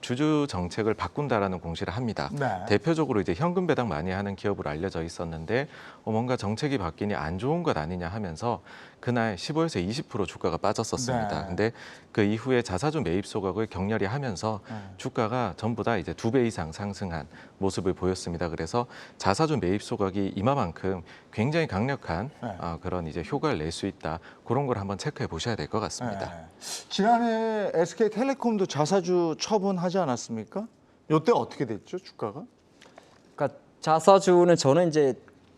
주주 정책을 바꾼다라는 공시를 합니다. 네. 대표적으로 이제 현금 배당 많이 하는 기업으로 알려져 있었는데 뭔가 정책이 바뀌니 안 좋은 것 아니냐 하면서 그날 15에서 20% 주가가 빠졌었습니다. 네. 근데 그 이후에 자사주 매입 소각을 격렬히 하면서 주가가 전부 다 이제 2배 이상 상승한 모습을 보였습니다. 그래서 자사주 매입 소각이 이마만큼 굉장히 강력한 그런 이제 효과를 낼 수 있다. 그런 걸 한번 체크해 보셔야 될 것 같습니다. 지난해 SK텔레콤도 자사주 처분하지 않았습니까? 이때 어떻게 됐죠, 주가가? 그러니까 자사주는 저는 이제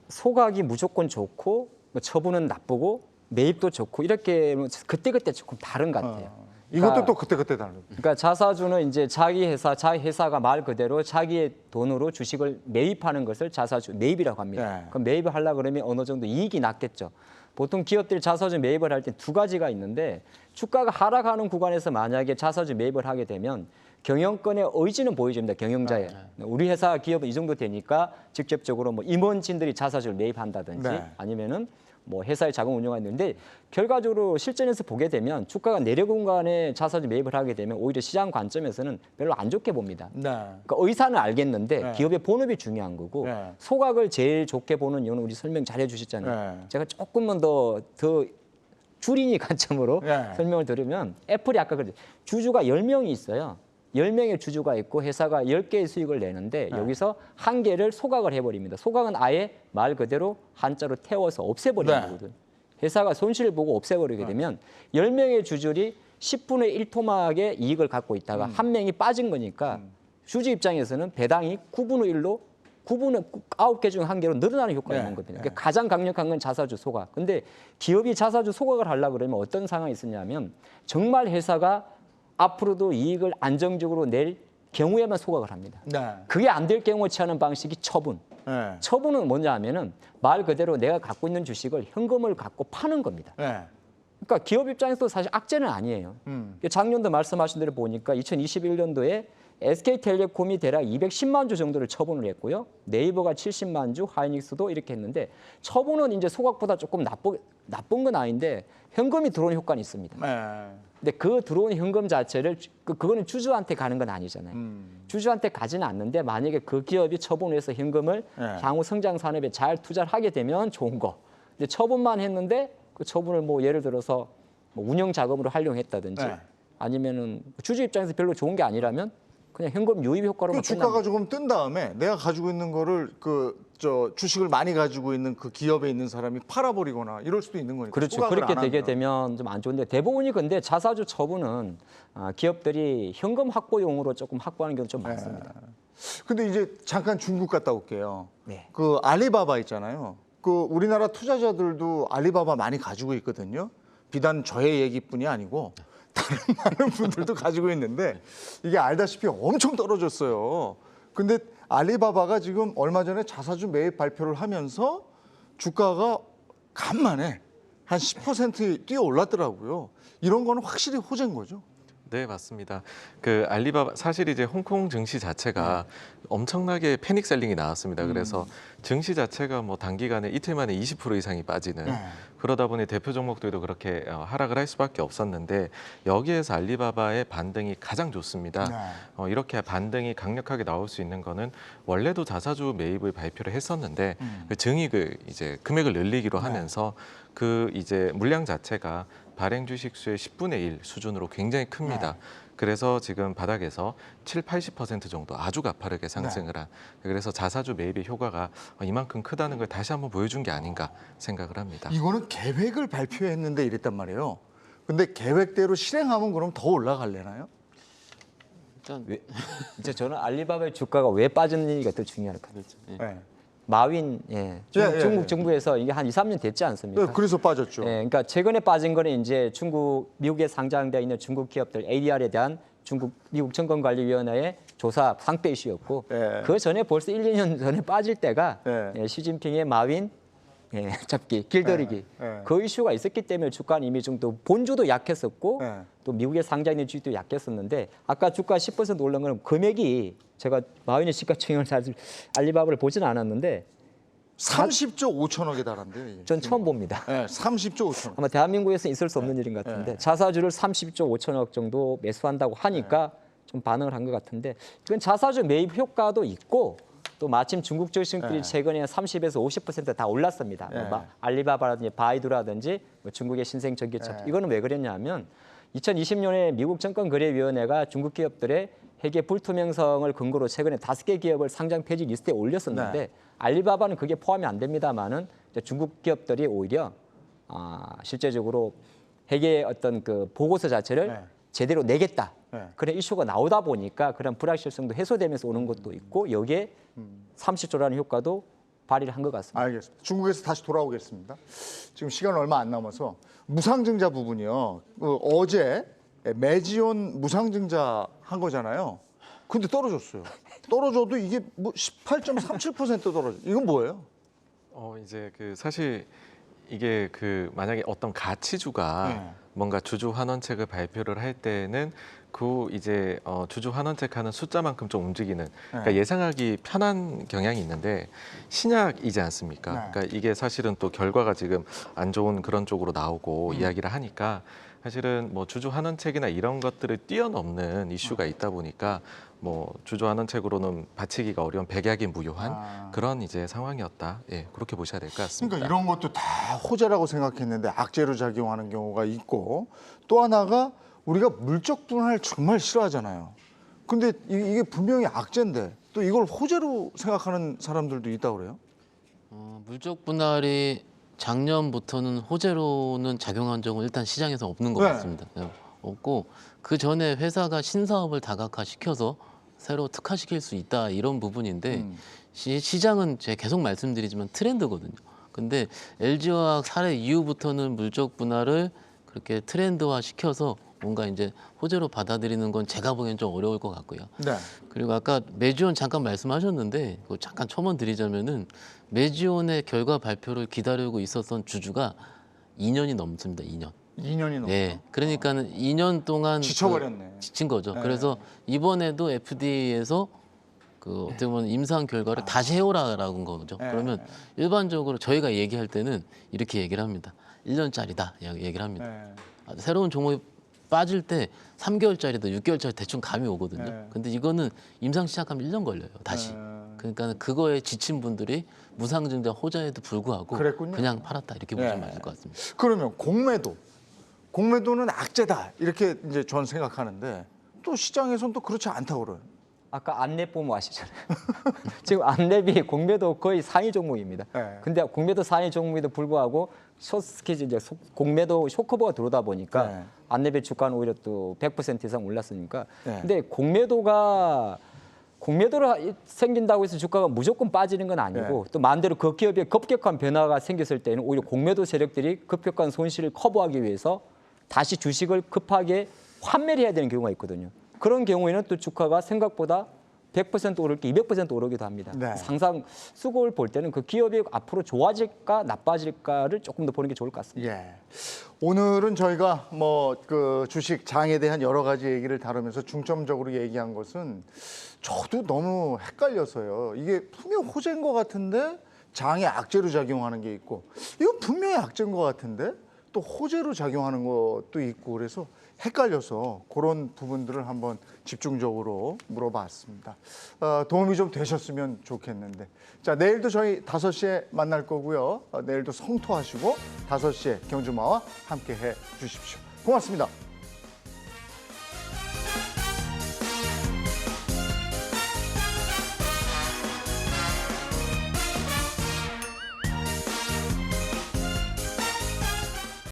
소각이 무조건 좋고 뭐 처분은 나쁘고 매입도 좋고 이렇게 그때그때 조금 다른 것 같아요. 이것도 또 그때그때 다르고. 그러니까 자사주는 이제 자기 회사가 말 그대로 자기의 돈으로 주식을 매입하는 것을 자사주 매입이라고 합니다. 네. 그럼 매입을 하려 그러면 어느 정도 이익이 났겠죠. 보통 기업들이 자사주 매입을 할 때 두 가지가 있는데 주가가 하락하는 구간에서 만약에 자사주 매입을 하게 되면 경영권의 의지는 보여줍니다. 경영자의. 우리 회사 기업은 이 정도 되니까 직접적으로 뭐 임원진들이 자사주를 매입한다든지 네. 아니면은 뭐 회사의 자금 운영가 있는데 결과적으로 실전에서 보게 되면 주가가 내려 공간에 자사주 매입을 하게 되면 오히려 시장 관점에서는 별로 안 좋게 봅니다. 네. 그러니까 의사는 알겠는데 네. 기업의 본업이 중요한 거고 네. 소각을 제일 좋게 보는 이유는 우리 설명 잘 해주셨잖아요. 네. 제가 조금만 더 줄이니 관점으로 네. 설명을 드리면 애플이 아까 그랬죠. 주주가 10명이 있어요. 10명의 주주가 있고 회사가 10개의 수익을 내는데 여기서 한 개를 소각을 해버립니다. 소각은 아예 말 그대로 한자로 태워서 없애버리는 네. 거거든. 회사가 손실을 보고 없애버리게 되면 10명의 주주들이 10분의 1 토막의 이익을 갖고 있다가 한 명이 빠진 거니까 주주 입장에서는 배당이 9분의 1로 9개 중 한 개로 늘어나는 효과가 네. 있는 겁니다. 그러니까 가장 강력한 건 자사주 소각. 근데 기업이 자사주 소각을 하려고 그러면 어떤 상황이 있었냐면 정말 회사가 앞으로도 이익을 안정적으로 낼 경우에만 소각을 합니다. 네. 그게 안 될 경우에 취하는 방식이 처분. 네. 처분은 뭐냐 하면은 말 그대로 내가 갖고 있는 주식을 현금을 갖고 파는 겁니다. 네. 그러니까 기업 입장에서도 사실 악재는 아니에요. 작년도 말씀하신 대로 보니까 2021년도에 SK텔레콤이 대략 210만 주 정도를 처분을 했고요. 네이버가 70만 주, 하이닉스도 이렇게 했는데 처분은 이제 소각보다 조금 나쁜 건 아닌데 현금이 들어오는 효과는 있습니다. 네. 근데 그 들어오는 현금 자체를 그거는 주주한테 가는 건 아니잖아요. 주주한테 가지는 않는데 만약에 그 기업이 처분을 해서 현금을 네. 향후 성장 산업에 잘 투자를 하게 되면 좋은 거. 근데 처분만 했는데 그 처분을 뭐 예를 들어서 뭐 운영 자금으로 활용했다든지 네. 아니면은 주주 입장에서 별로 좋은 게 아니라면 그냥 현금 유입 효과로만 그 주가가 끝납니다. 조금 뜬 다음에 내가 가지고 있는 거를 주식을 많이 가지고 있는 그 기업에 있는 사람이 팔아버리거나 이럴 수도 있는 거니까. 그렇죠. 소각을 그렇게 안 되게 하면. 되면 좀 안 좋은데 대부분이 근데 자사주 처분은 기업들이 현금 확보용으로 조금 확보하는 경우 좀 많습니다. 근데 이제 잠깐 중국 갔다 올게요. 네. 그 알리바바 있잖아요. 그 우리나라 투자자들도 알리바바 많이 가지고 있거든요. 비단 저의 얘기뿐이 아니고 다른 많은 분들도 가지고 있는데 이게 알다시피 엄청 떨어졌어요. 근데 알리바바가 지금 얼마 전에 자사주 매입 발표를 하면서 주가가 간만에 한 10% 뛰어 올랐더라고요. 이런 거는 확실히 호재인 거죠. 네, 맞습니다. 그 알리바바 사실 이제 홍콩 증시 자체가 엄청나게 패닉 셀링이 나왔습니다. 그래서 증시 자체가 뭐 단기간에 이틀 만에 20% 이상이 빠지는 그러다 보니 대표 종목들도 그렇게 하락을 할 수밖에 없었는데 여기에서 알리바바의 반등이 가장 좋습니다. 이렇게 반등이 강력하게 나올 수 있는 거는 원래도 자사주 매입을 발표를 했었는데 그 증익을 이제 금액을 늘리기로 하면서 그 이제 물량 자체가 발행 주식 수의 10분의 1 수준으로 굉장히 큽니다. 그래서 지금 바닥에서 70~80% 정도 아주 가파르게 상승을 한 그래서 자사주 매입의 효과가 이만큼 크다는 걸 다시 한번 보여준 게 아닌가 생각을 합니다. 이거는 계획을 발표했는데 이랬단 말이에요. 근데 계획대로 실행하면 그럼 더 올라갈래나요? 일단 이제 저는 알리바바의 주가가 왜 빠졌는지가 더 중요할 것 같아요. 네. 마윈, 중국 예. 정부에서 이게 한 2, 3년 됐지 않습니까? 네, 그래서 빠졌죠. 그러니까 최근에 빠진 거는 이제 미국에 상장되어 있는 중국 기업들 ADR에 대한 미국 증권관리위원회의 조사 상pe 이슈였고 예. 그 전에 벌써 1, 2년 전에 빠질 때가 예. 시진핑의 마윈 잡기, 길들이기 예. 그 이슈가 있었기 때문에 주가는 이미 좀 또 본주도 약했었고 예. 또 미국에 상장된 주식도 약했었는데 아까 주가 10% 올른 거는 금액이 제가 마윈의 시가총액을 사실 알리바바를 보지는 않았는데 30조 5천억에 달한대요. 이게. 전 처음 봅니다. 네, 30조 5천억. 아마 대한민국에서 있을 수 없는 일인 것 같은데 자사주를 30조 5천억 정도 매수한다고 하니까 좀 반응을 한 것 같은데 이건 자사주 매입 효과도 있고 또 마침 중국 주식들이 최근에 30에서 50%다 올랐습니다. 뭐 알리바바라든지 바이두라든지 뭐 중국의 신생 전기차 이거는 왜 그랬냐면 2020년에 미국 증권거래위원회가 중국 기업들의 회계 불투명성을 근거로 최근에 5개 기업을 상장 폐지 리스트에 올렸었는데 알리바바는 그게 포함이 안 됩니다만은 중국 기업들이 오히려 실제적으로 회계 어떤 그 보고서 자체를 제대로 내겠다. 그런 이슈가 나오다 보니까 그런 불확실성도 해소되면서 오는 것도 있고 여기에 30조라는 효과도 발휘를 한 것 같습니다. 알겠습니다. 중국에서 다시 돌아오겠습니다. 지금 시간 얼마 안 남아서 무상증자 부분이요. 어제 매지온 무상증자 한 거잖아요. 근데 떨어졌어요. 떨어져도 이게 뭐 18.37% 떨어져. 이건 뭐예요? 이제 그 사실 이게 그 만약에 어떤 가치주가 뭔가 주주 환원책을 발표를 할 때는 그 이제 주주 환원책하는 숫자만큼 좀 움직이는 그러니까 예상하기 편한 경향이 있는데 신약이지 않습니까? 네. 그러니까 이게 사실은 또 결과가 지금 안 좋은 그런 쪽으로 나오고 이야기를 하니까 사실은 뭐 주주 환원책이나 이런 것들을 뛰어넘는 이슈가 있다 보니까 뭐 주주 환원책으로는 바치기가 어려운 백약이 무효한 그런 이제 상황이었다. 예, 그렇게 보셔야 될 것 같습니다. 그러니까 이런 것도 다 호재라고 생각했는데 악재로 작용하는 경우가 있고 또 하나가 우리가 물적 분할 정말 싫어하잖아요. 근데 이게 분명히 악재인데 또 이걸 호재로 생각하는 사람들도 있다고 그래요? 물적 분할이 작년부터는 호재로는 작용한 적은 일단 시장에서 없는 것 네. 같습니다. 네, 없고 그 전에 회사가 신사업을 다각화시켜서 새로 특화시킬 수 있다 이런 부분인데 시장은 제가 계속 말씀드리지만 트렌드거든요. 근데 LG화학 사례 이후부터는 물적 분할을 그렇게 트렌드화 시켜서 뭔가 이제 호재로 받아들이는 건 제가 보기엔 좀 어려울 것 같고요. 네. 그리고 아까 매지온 잠깐 말씀하셨는데 그거 잠깐 첨언 드리자면은 매지온의 결과 발표를 기다리고 있었던 주주가 2년이 넘습니다. 2년. 2년이 넘어. 네. 그러니까는 2년 동안 지쳐버렸네. 지친 거죠. 네. 그래서 이번에도 FDA에서 그 어떻게 보면 임상 결과를 다시 해오라라고 한 거죠. 네. 그러면 일반적으로 저희가 얘기할 때는 이렇게 얘기를 합니다. 1년짜리다 얘기를 합니다. 네. 새로운 종목이 빠질 때 3개월짜리도 6개월짜리 대충 감이 오거든요. 네. 근데 이거는 임상 시작하면 1년 걸려요. 다시. 그러니까 그거에 지친 분들이 무상증자 호재에도 불구하고 그랬군요. 그냥 팔았다 이렇게 보시면 네. 맞을 것 같습니다. 그러면 공매도는 악재다 이렇게 이제 전 생각하는데 또 시장에서는 또 그렇지 않다고 그래요. 아까 안랩 보면 아시잖아요. 지금 안랩이 공매도 거의 상위 종목입니다. 네. 근데 공매도 상위 종목에도 불구하고 숏스퀴즈 이제 공매도 쇼커버가 들어오다 보니까 네. 안랩의 주가는 오히려 또 100% 이상 올랐으니까. 네. 근데 공매도를 생긴다고 해서 주가가 무조건 빠지는 건 아니고 또 반대로 그 기업에 급격한 변화가 생겼을 때는 오히려 공매도 세력들이 급격한 손실을 커버하기 위해서 다시 주식을 급하게 환매를 해야 되는 경우가 있거든요. 그런 경우에는 또 주가가 생각보다 100% 오를 게 200% 오르기도 합니다. 네. 항상 수급을 볼 때는 그 기업이 앞으로 좋아질까 나빠질까를 조금 더 보는 게 좋을 것 같습니다. 예. 오늘은 저희가 뭐 그 주식 장에 대한 여러 가지 얘기를 다루면서 중점적으로 얘기한 것은 저도 너무 헷갈려서요. 이게 분명 호재인 것 같은데 장에 악재로 작용하는 게 있고 이건 분명히 악재인 것 같은데 또 호재로 작용하는 것도 있고 그래서 헷갈려서 그런 부분들을 한번 집중적으로 물어봤습니다. 도움이 좀 되셨으면 좋겠는데. 자, 내일도 저희 5시에 만날 거고요. 내일도 성토하시고 5시에 경주마와 함께 해 주십시오. 고맙습니다.